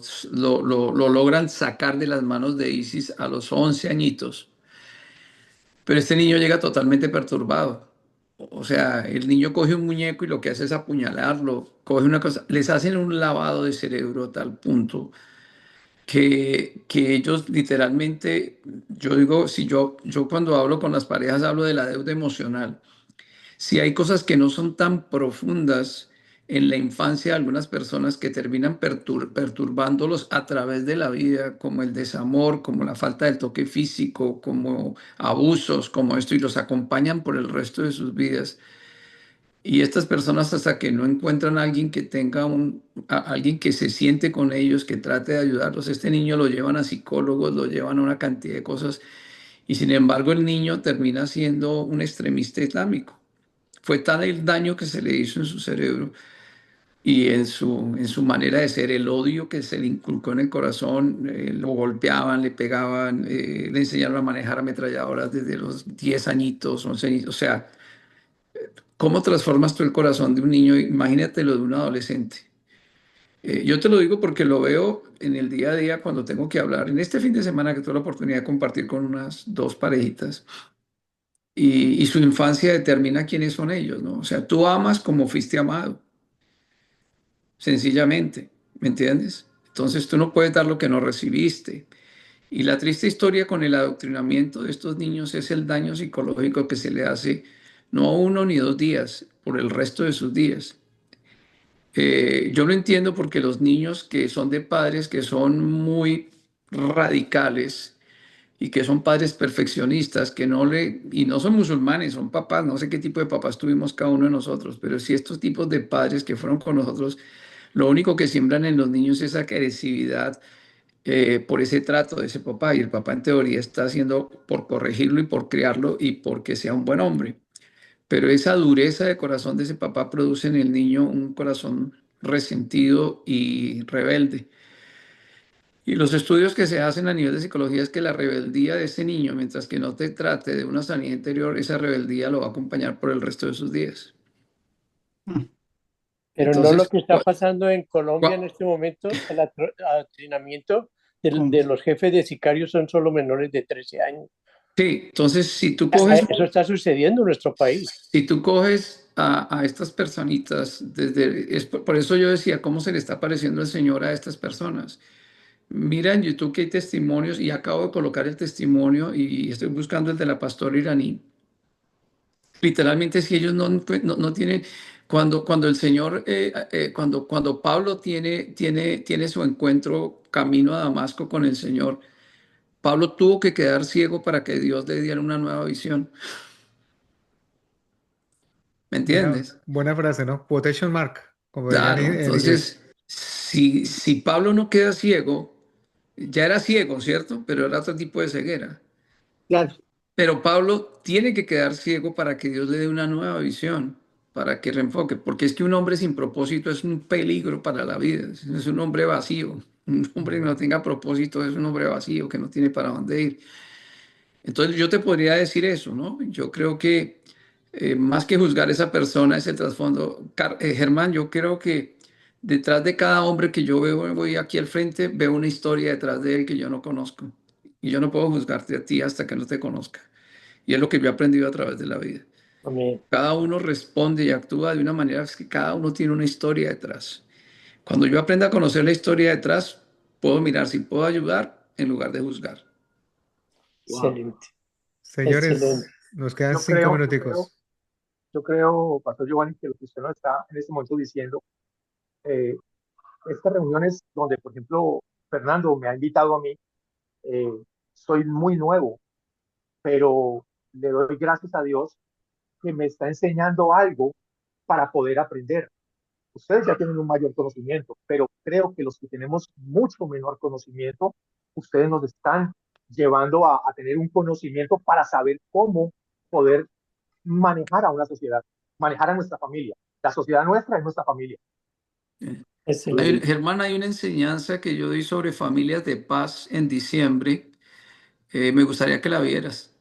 logran sacar de las manos de ISIS a los 11 añitos. Pero este niño llega totalmente perturbado. O sea, el niño coge un muñeco y lo que hace es apuñalarlo, coge una cosa, les hacen un lavado de cerebro a tal punto que ellos literalmente, yo digo, si yo cuando hablo con las parejas hablo de la deuda emocional. Si hay cosas que no son tan profundas en la infancia de algunas personas que terminan perturbándolos a través de la vida, como el desamor, como la falta del toque físico, como abusos, como esto, y los acompañan por el resto de sus vidas. Y estas personas hasta que no encuentran a alguien que tenga alguien que se siente con ellos, que trate de ayudarlos, este niño lo llevan a psicólogos, lo llevan a una cantidad de cosas, y sin embargo el niño termina siendo un extremista islámico. Fue tal el daño que se le hizo en su cerebro y en su manera de ser, el odio que se le inculcó en el corazón, lo golpeaban, le pegaban, le enseñaron a manejar ametralladoras desde los 10 añitos, 11 añitos. O sea, ¿Cómo transformas tú el corazón de un niño? Imagínate lo de un adolescente. Yo te lo digo porque lo veo en el día a día cuando tengo que hablar. En este fin de semana que tuve la oportunidad de compartir con unas dos parejitas y su infancia determina quiénes son ellos, ¿no? O sea, tú amas como fuiste amado, sencillamente, ¿me entiendes? Entonces tú no puedes dar lo que no recibiste. Y la triste historia con el adoctrinamiento de estos niños es el daño psicológico que se le hace no 1 ni 2 días, por el resto de sus días. Yo lo entiendo porque los niños que son de padres que son muy radicales y que son padres perfeccionistas, que no le, y no son musulmanes, son papás, no sé qué tipo de papás tuvimos cada uno de nosotros, pero si estos tipos de padres que fueron con nosotros, lo único que siembran en los niños es agresividad por ese trato de ese papá, y el papá en teoría está haciendo por corregirlo y por criarlo y porque sea un buen hombre. Pero esa dureza de corazón de ese papá produce en el niño un corazón resentido y rebelde. Y los estudios que se hacen a nivel de psicología es que la rebeldía de ese niño, mientras que no te trate de una sanidad interior, esa rebeldía lo va a acompañar por el resto de sus días. Pero no lo Entonces, que está pasando en Colombia en cua- este momento, el adoctrinamiento ¿Cómo? de los jefes de sicarios son solo menores de 13 años. sí, entonces si tú coges, Eso está sucediendo en nuestro país. si tú coges a estas personitas, por eso yo decía, ¿cómo se le está pareciendo el Señor a estas personas? Mira en YouTube que hay testimonios y acabo de colocar el testimonio y estoy buscando el de la pastora iraní. Literalmente si ellos no tienen, cuando el Señor, cuando Pablo tiene su encuentro camino a Damasco con el Señor, Pablo tuvo que quedar ciego para que Dios le diera una nueva visión. ¿Me entiendes? Buena frase, ¿no? Quotation mark, como dirían Claro, en inglés. entonces, si Pablo no queda ciego, ya era ciego, ¿cierto? Pero era otro tipo de ceguera. Claro, Pero Pablo tiene que quedar ciego para que Dios le dé una nueva visión, para que reenfoque, porque es que un hombre sin propósito es un peligro para la vida, es un hombre vacío. Un hombre que no tenga propósito es un hombre vacío, que no tiene para dónde ir. Entonces yo te podría decir eso, ¿no? Yo creo que más que juzgar a esa persona es el trasfondo. Germán, yo creo que detrás de cada hombre que yo veo, voy aquí al frente, veo una historia detrás de él que yo no conozco. Y yo no puedo juzgarte a ti hasta que no te conozca. Y es lo que yo he aprendido a través de la vida. Amén. Cada uno responde y actúa de una manera que cada uno tiene una historia detrás. Cuando yo aprenda a conocer la historia detrás, puedo mirar si puedo ayudar en lugar de juzgar. wow. Excelente, Señores, excelente. nos quedan Yo 5 creo, yo creo, minuticos. yo creo, Pastor Giovanni, que lo que usted nos está en este momento diciendo, eh, estas reuniones donde, por ejemplo, Fernando me ha invitado a mí, eh, soy muy nuevo, pero le doy gracias a Dios que me está enseñando algo para poder aprender. Ustedes ya tienen un mayor conocimiento, pero creo que los que tenemos mucho menor conocimiento, ustedes nos están llevando a tener un conocimiento para saber cómo poder manejar a una sociedad, manejar a nuestra familia. La sociedad nuestra es nuestra familia. Excelente. Germán, hay una enseñanza que yo di sobre familias de paz en diciembre. Me gustaría que la vieras.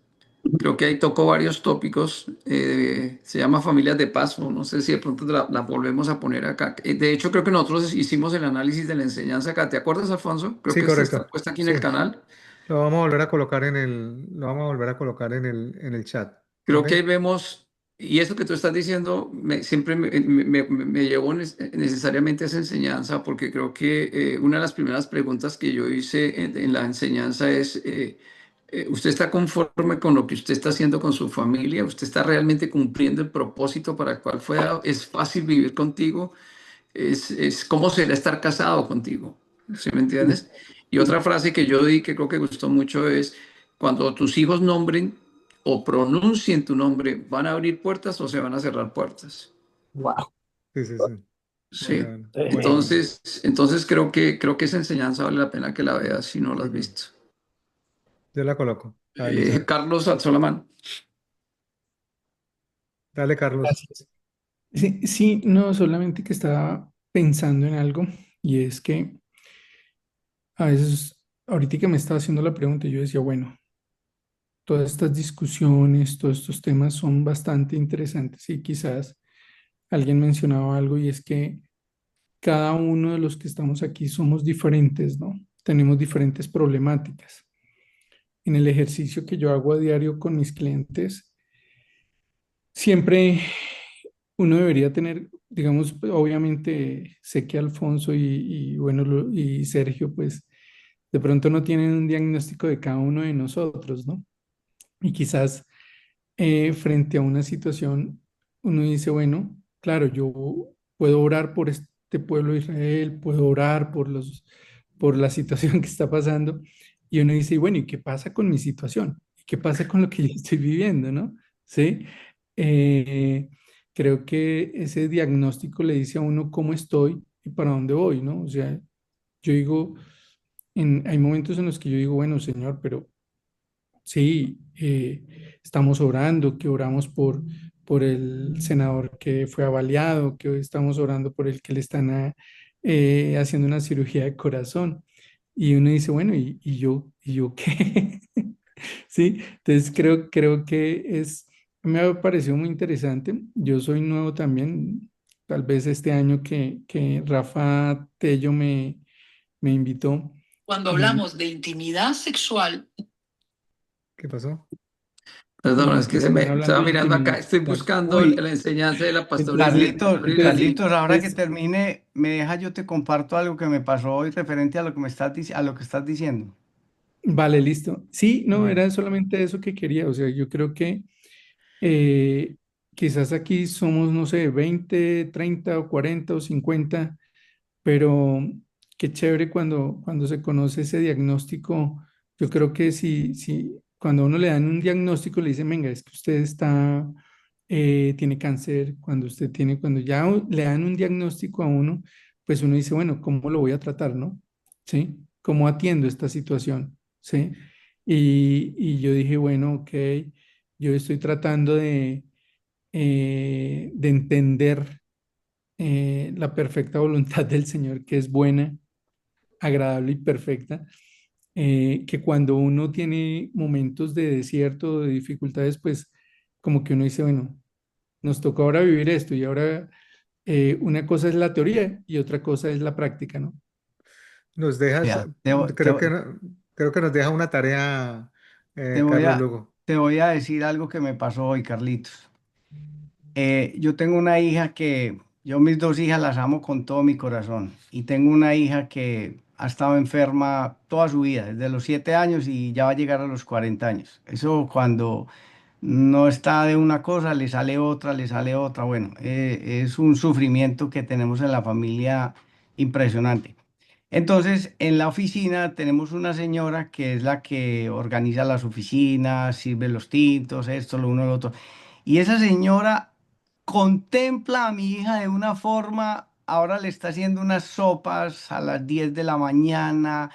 Creo que ahí tocó varios tópicos. Se llama Familias de Paz, o no sé si de pronto la volvemos a poner acá. De hecho, creo que nosotros hicimos el análisis de la enseñanza acá. ¿Te acuerdas, Alfonso? Creo Sí, que esta está correcto. puesta aquí en Sí, el canal. lo vamos a volver a colocar en el chat. Creo que ahí ¿Vale? vemos, y eso que tú estás diciendo siempre me llevó necesariamente a esa enseñanza, porque creo que una de las primeras preguntas que yo hice en la enseñanza es, ¿usted está conforme con lo que usted está haciendo con su familia? ¿Usted está realmente cumpliendo el propósito para el cual fue dado? ¿Es fácil vivir contigo? Es cómo será estar casado contigo, ¿sí me entiendes? Y otra frase que yo di que creo que gustó mucho es, cuando tus hijos nombren o pronuncien tu nombre, ¿van a abrir puertas o se van a cerrar puertas? Wow. Sí, sí, sí. Sí. Bueno, bueno. Entonces creo que esa enseñanza vale la pena que la veas si no la has Ujú. visto. Yo la coloco. Ahí está. Carlos alzó la mano. Dale, Carlos. Gracias. Sí, sí, no, solamente que estaba pensando en algo y es que a veces, ahorita que me estaba haciendo la pregunta, yo decía, bueno, todas estas discusiones, todos estos temas son bastante interesantes y quizás alguien mencionaba algo y es que cada uno de los que estamos aquí somos diferentes, ¿no? Tenemos diferentes problemáticas. En el ejercicio que yo hago a diario con mis clientes, siempre uno debería tener, digamos, obviamente sé que Alfonso bueno, y Sergio, pues de pronto no tienen un diagnóstico de cada uno de nosotros, ¿no? Y quizás frente a una situación, uno dice, bueno, claro, yo puedo orar por este pueblo de Israel, puedo orar por la situación que está pasando, y uno dice, bueno, ¿y qué pasa con mi situación? ¿Y qué pasa con lo que yo estoy viviendo, no? ¿Sí? Eh, Creo que ese diagnóstico le dice a uno cómo estoy y para dónde voy, ¿no? O sea, yo digo, hay momentos en los que yo digo, bueno, Señor, pero sí, estamos orando, que oramos por el senador que fue avaliado, que hoy estamos orando por el que le están haciendo una cirugía de corazón. Y uno dice, bueno, ¿y yo qué? Sí, entonces creo que me ha parecido muy interesante. Yo soy nuevo también, tal vez este año que Rafa Tello me invitó. Cuando Y, hablamos de intimidad sexual, ¿Qué pasó? Perdón, no, es que que están estaba hablando de mirando acá, intimidad estoy sexual. buscando Uy, la enseñanza de la pastora Entonces, entonces, Carlitos, ahora que entonces, termine, me deja yo te comparto algo que me pasó hoy referente a lo que me estás, a lo que estás diciendo. vale, listo. Sí, no, Bueno, era solamente eso que quería. O sea, yo creo que eh, quizás aquí somos, no sé, 20, 30 o 40 o 50, pero qué chévere cuando se conoce ese diagnóstico. Yo creo que si cuando a uno le dan un diagnóstico, le dicen, venga, es que usted tiene cáncer, cuando ya le dan un diagnóstico a uno, pues uno dice, bueno, ¿cómo lo voy a tratar, no? ¿Sí? ¿Cómo atiendo esta situación? ¿Sí? Y yo dije, bueno, ok, yo estoy tratando de entender la perfecta voluntad del Señor, que es buena, agradable y perfecta, que cuando uno tiene momentos de desierto, de dificultades, pues como que uno dice, bueno, nos tocó ahora vivir esto y ahora una cosa es la teoría y otra cosa es la práctica, ¿no? Nos dejas, vea, creo que, creo que nos deja una tarea, te voy Carlos a, Lugo. te voy a decir algo que me pasó hoy, Carlitos. Yo tengo una hija que, yo mis dos hijas las amo con todo mi corazón y tengo una hija que ha estado enferma toda su vida, desde los 7 años y ya va a llegar a los 40 años. Eso cuando no está de una cosa, le sale otra, le sale otra. Bueno, es un sufrimiento que tenemos en la familia impresionante. Entonces, en la oficina tenemos una señora que es la que organiza las oficinas, sirve los tintos, esto, lo uno, lo otro. Y esa señora contempla a mi hija de una forma, ahora le está haciendo unas sopas a las 10 de la mañana.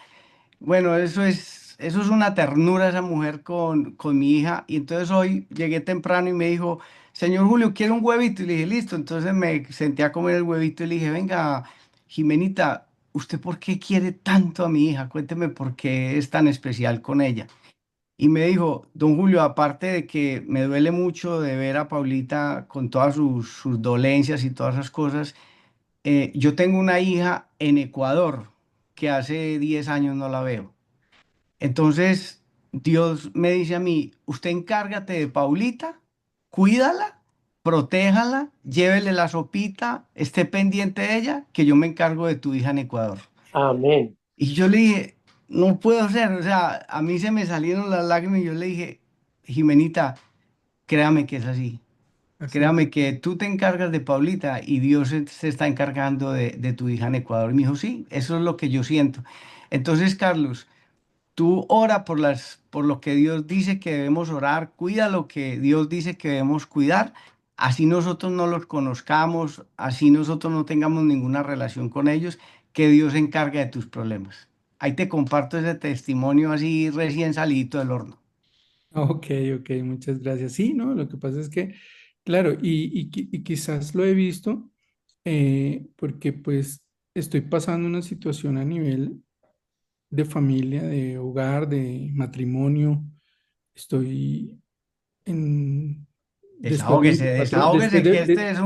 Bueno, eso es una ternura esa mujer con mi hija. Y entonces hoy llegué temprano y me dijo, señor Julio, ¿quiere un huevito? Y le dije, listo. Entonces me senté a comer el huevito y le dije, venga, Jimenita, ¿usted por qué quiere tanto a mi hija? Cuénteme por qué es tan especial con ella. Y me dijo, don Julio, aparte de que me duele mucho de ver a Paulita con todas sus dolencias y todas esas cosas, yo tengo una hija en Ecuador que hace 10 años no la veo. Entonces, Dios me dice a mí, usted encárgate de Paulita, cuídala, protéjala, llévele la sopita, esté pendiente de ella, que yo me encargo de tu hija en Ecuador. Amén. Y yo le dije, no puedo ser, o sea, a mí se me salieron las lágrimas y yo le dije, Jimenita, créame que es así. Así es. Créame que tú te encargas de Paulita y Dios se está encargando de tu hija en Ecuador. Y me dijo, sí, eso es lo que yo siento. Entonces, Carlos, tú ora por lo que Dios dice que debemos orar, cuida lo que Dios dice que debemos cuidar, así nosotros no los conozcamos, así nosotros no tengamos ninguna relación con ellos, que Dios se encargue de tus problemas. Ahí te comparto ese testimonio así recién salido del horno. Ok, ok, muchas gracias. Sí, ¿no? Lo que pasa es que, claro, y quizás lo he visto porque pues estoy pasando una situación a nivel de familia, de hogar, de matrimonio, estoy en, después de Desahógese, 24, desahógese, que este es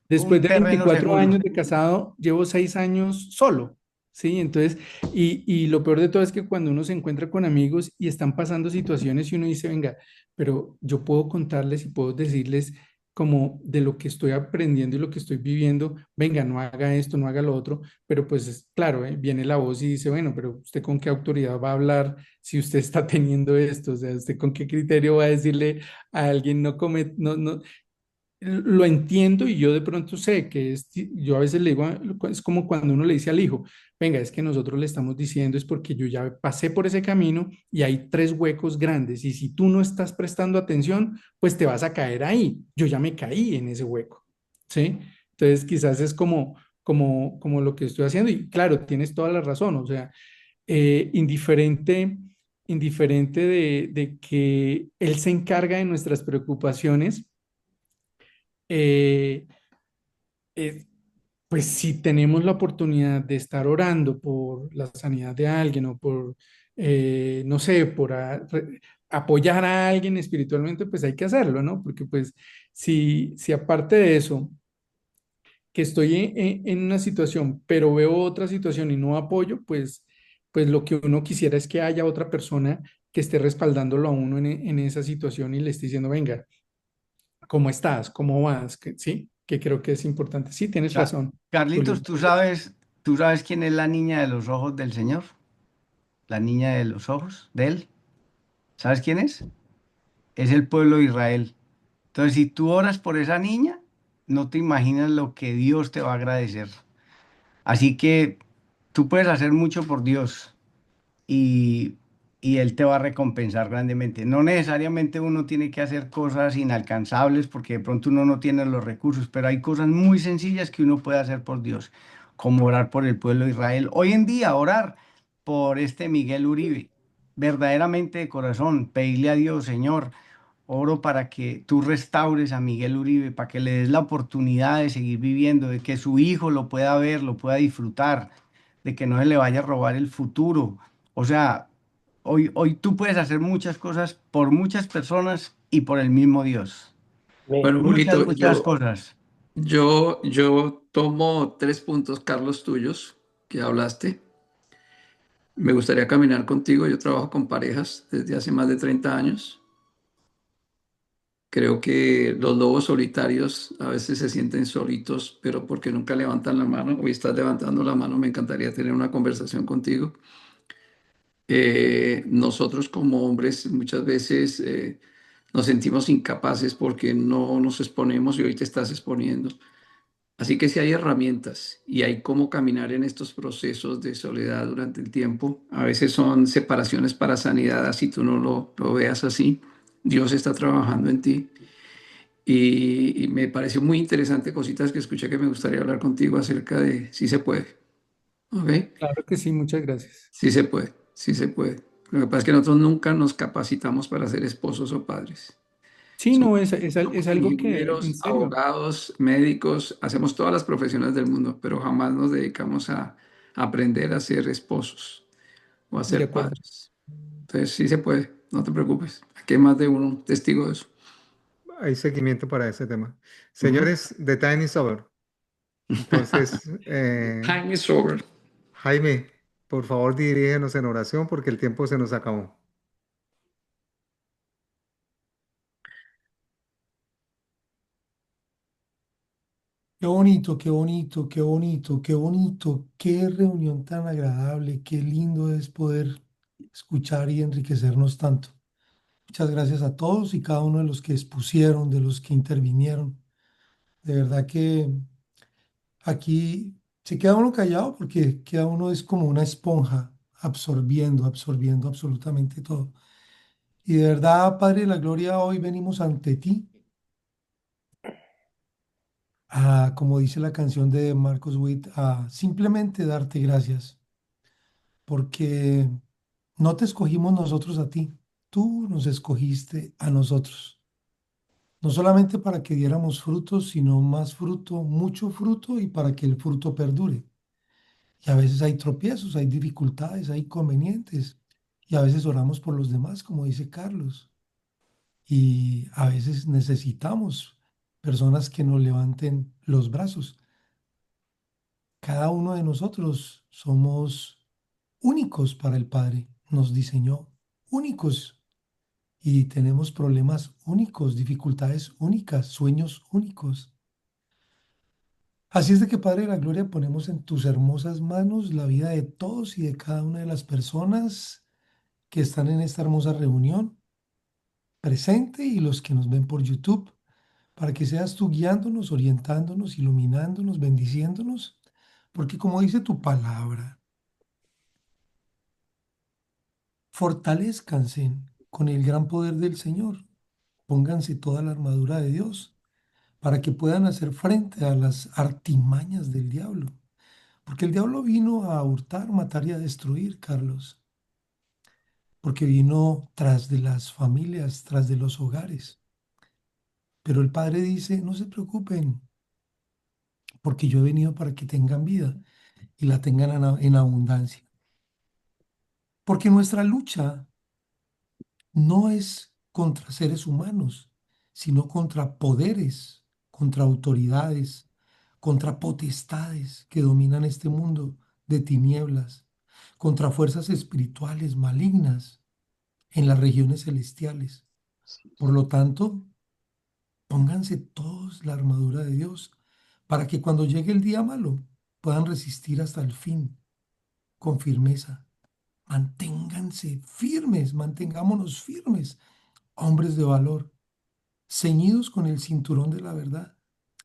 después un de terreno 24 seguro. años de casado, llevo 6 años solo, ¿sí? Entonces, y lo peor de todo es que cuando uno se encuentra con amigos y están pasando situaciones y uno dice, venga, pero yo puedo contarles y puedo decirles como de lo que estoy aprendiendo y lo que estoy viviendo, venga, no haga esto, no haga lo otro, pero pues claro, viene la voz y dice, bueno, pero usted con qué autoridad va a hablar si usted está teniendo esto, o sea, usted con qué criterio va a decirle a alguien no come, no, lo entiendo y yo de pronto sé que yo a veces le digo, es como cuando uno le dice al hijo, venga, es que nosotros le estamos diciendo es porque yo ya pasé por ese camino y hay 3 huecos grandes y si tú no estás prestando atención, pues te vas a caer ahí. Yo ya me caí en ese hueco, ¿sí? Entonces quizás es como lo que estoy haciendo y claro, tienes toda la razón, o sea, indiferente de que él se encarga de nuestras preocupaciones, eh, eh, pues si tenemos la oportunidad de estar orando por la sanidad de alguien o por, no sé, por apoyar a alguien espiritualmente, pues hay que hacerlo, ¿no? Porque pues si aparte de eso, que estoy en una situación, pero veo otra situación y no apoyo, pues lo que uno quisiera es que haya otra persona que esté respaldándolo a uno en esa situación y le esté diciendo, venga, ¿cómo estás? ¿Cómo vas? Sí, que creo que es importante. Sí, tienes razón, Julio. Carlitos, ¿tú sabes quién es la niña de los ojos del Señor? La niña de los ojos de Él. ¿Sabes quién es? Es el pueblo de Israel. Entonces, si tú oras por esa niña, no te imaginas lo que Dios te va a agradecer. Así que tú puedes hacer mucho por Dios y, y Él te va a recompensar grandemente. No necesariamente uno tiene que hacer cosas inalcanzables porque de pronto uno no tiene los recursos, pero hay cosas muy sencillas que uno puede hacer por Dios, como orar por el pueblo de Israel. Hoy en día, orar por este Miguel Uribe, verdaderamente de corazón, pedirle a Dios, Señor. Oro para que tú restaures a Miguel Uribe, para que le des la oportunidad de seguir viviendo, de que su hijo lo pueda ver, lo pueda disfrutar, de que no se le vaya a robar el futuro. O sea, hoy tú puedes hacer muchas cosas por muchas personas y por el mismo Dios. Bueno, Muchas, Julito, muchas cosas. yo tomo 3 puntos, Carlos, tuyos que hablaste. Me gustaría caminar contigo. Yo trabajo con parejas desde hace más de 30 años. Creo que los lobos solitarios a veces se sienten solitos, pero porque nunca levantan la mano. Hoy estás levantando la mano, me encantaría tener una conversación contigo. Nosotros como hombres muchas veces nos sentimos incapaces porque no nos exponemos y hoy te estás exponiendo. Así que si hay herramientas y hay cómo caminar en estos procesos de soledad durante el tiempo, a veces son separaciones para sanidad, así tú no lo veas así. Dios está trabajando en ti. Y me pareció muy interesante cositas que escuché que me gustaría hablar contigo acerca de si se puede. ¿Ok? Claro que sí, muchas gracias. Sí se puede, sí se puede. Lo que pasa es que nosotros nunca nos capacitamos para ser esposos o padres. Sí, Somos, no, es somos algo que, en ingenieros, serio, abogados, médicos, hacemos todas las profesiones del mundo, pero jamás nos dedicamos a aprender a ser esposos o a de ser acuerdo. padres. Entonces sí se puede, no te preocupes. Aquí hay más de uno testigo de eso. Hay seguimiento para ese tema. Ujú. Señores, the time is over. Entonces, Time is over. Jaime, por favor, dirígenos en oración porque el tiempo se nos acabó. Qué bonito, qué bonito, qué bonito, qué bonito, qué reunión tan agradable, qué lindo es poder escuchar y enriquecernos tanto. Muchas gracias a todos y cada uno de los que expusieron, de los que intervinieron. De verdad que aquí se queda uno callado porque queda uno es como una esponja absorbiendo, absorbiendo absolutamente todo. Y de verdad, Padre de la Gloria, hoy venimos ante ti, a, como dice la canción de Marcos Witt, a simplemente darte gracias, porque no te escogimos nosotros a ti, tú nos escogiste a nosotros, no solamente para que diéramos frutos, sino más fruto, mucho fruto y para que el fruto perdure. Y a veces hay tropiezos, hay dificultades, hay inconvenientes, y a veces oramos por los demás, como dice Carlos. y a veces necesitamos personas que nos levanten los brazos. Cada uno de nosotros somos únicos para el Padre. Nos diseñó únicos y tenemos problemas únicos, dificultades únicas, sueños únicos. Así es de que, Padre de la Gloria, ponemos en tus hermosas manos la vida de todos y de cada una de las personas que están en esta hermosa reunión presente y los que nos ven por YouTube, para que seas tú guiándonos, orientándonos, iluminándonos, bendiciéndonos, porque como dice tu palabra, fortalézcanse con el gran poder del Señor, pónganse toda la armadura de Dios para que puedan hacer frente a las artimañas del diablo. Porque el diablo vino a hurtar, matar y a destruir, Carlos. Porque vino tras de las familias, tras de los hogares. Pero el Padre dice, no se preocupen, porque yo he venido para que tengan vida y la tengan en abundancia. Porque nuestra lucha no es contra seres humanos, sino contra poderes, contra autoridades, contra potestades que dominan este mundo de tinieblas, contra fuerzas espirituales malignas en las regiones celestiales. Por lo tanto, pónganse todos la armadura de Dios para que cuando llegue el día malo puedan resistir hasta el fin con firmeza. Manténganse firmes, mantengámonos firmes, hombres de valor, ceñidos con el cinturón de la verdad,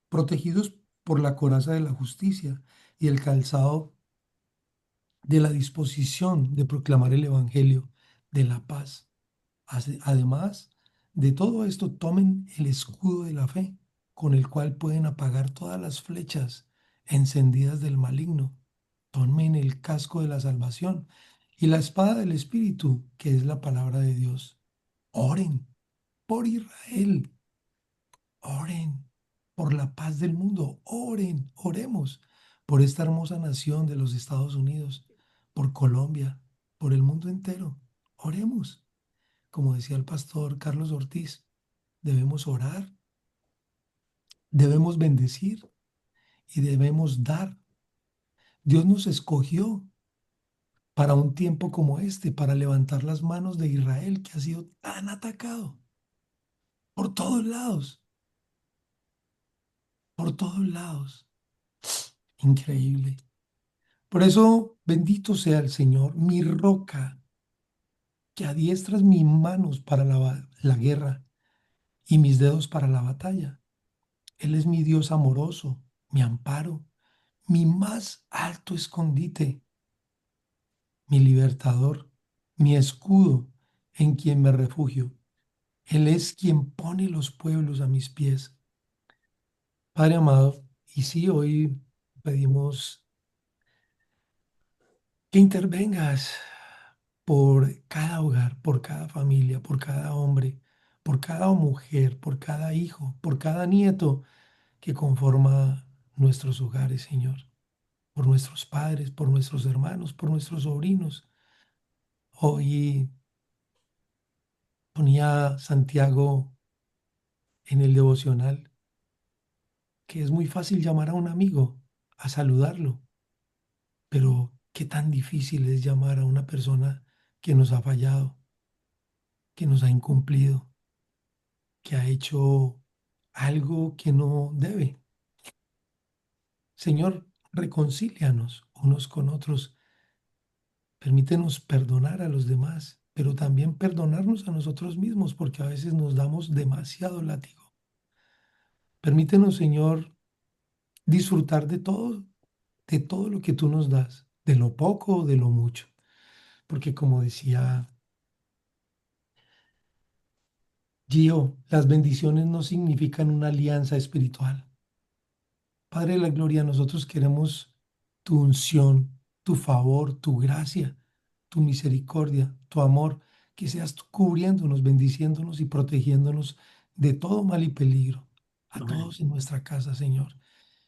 protegidos por la coraza de la justicia y el calzado de la disposición de proclamar el evangelio de la paz. Además de todo esto, tomen el escudo de la fe, con el cual pueden apagar todas las flechas encendidas del maligno. Tomen el casco de la salvación y la espada del Espíritu, que es la palabra de Dios. Oren por Israel, oren por la paz del mundo, oren, oremos por esta hermosa nación de los Estados Unidos, por Colombia, por el mundo entero. Oremos. Como decía el pastor Carlos Ortiz, debemos orar, debemos bendecir y debemos dar. Dios nos escogió para un tiempo como este, para levantar las manos de Israel, que ha sido tan atacado por todos lados, por todos lados. Increíble. Por eso, bendito sea el Señor, mi roca, que adiestras mis manos para la guerra y mis dedos para la batalla. Él es mi Dios amoroso, mi amparo, mi más alto escondite, mi libertador, mi escudo en quien me refugio. Él es quien pone los pueblos a mis pies. Padre amado, y sí, hoy pedimos que intervengas por cada hogar, por cada familia, por cada hombre, por cada mujer, por cada hijo, por cada nieto que conforma nuestros hogares, Señor, por nuestros padres, por nuestros hermanos, por nuestros sobrinos. Hoy ponía Santiago en el devocional que es muy fácil llamar a un amigo, a saludarlo, pero qué tan difícil es llamar a una persona que nos ha fallado, que nos ha incumplido, que ha hecho algo que no debe. Señor, reconcílianos unos con otros, permítenos perdonar a los demás, pero también perdonarnos a nosotros mismos, porque a veces nos damos demasiado látigo. Permítenos, Señor, disfrutar de todo lo que tú nos das, de lo poco o de lo mucho. Porque como decía Gio, las bendiciones no significan una alianza espiritual. Padre de la gloria, nosotros queremos tu unción, tu favor, tu gracia, tu misericordia, tu amor, que seas tú cubriéndonos, bendiciéndonos y protegiéndonos de todo mal y peligro, a Amén. todos en nuestra casa, Señor.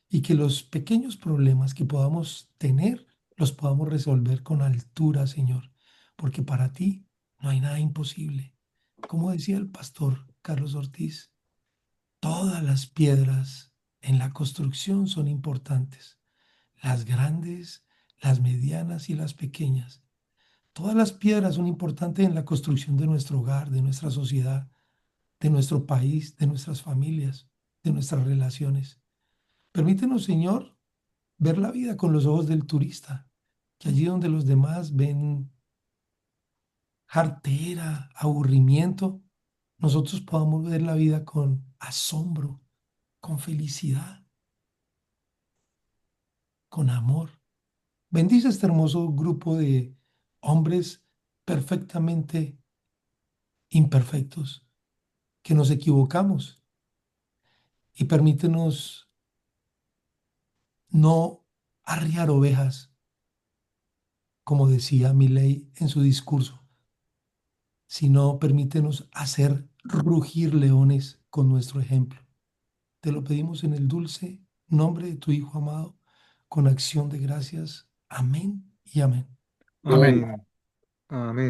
Y que los pequeños problemas que podamos tener los podamos resolver con altura, Señor, porque para ti no hay nada imposible. Como decía el pastor Carlos Ortiz, todas las piedras en la construcción son importantes, las grandes, las medianas y las pequeñas. Todas las piedras son importantes en la construcción de nuestro hogar, de nuestra sociedad, de nuestro país, de nuestras familias, de nuestras relaciones. Permítenos, Señor, ver la vida con los ojos del turista, que allí donde los demás ven jartera, aburrimiento, nosotros podamos ver la vida con asombro, con felicidad, con amor. Bendice este hermoso grupo de hombres perfectamente imperfectos, que nos equivocamos, y permítenos no arriar ovejas, como decía Milei en su discurso, sino permítenos hacer rugir leones con nuestro ejemplo. Te lo pedimos en el dulce nombre de tu Hijo amado, con acción de gracias. Amén y amén. Amén. Amén.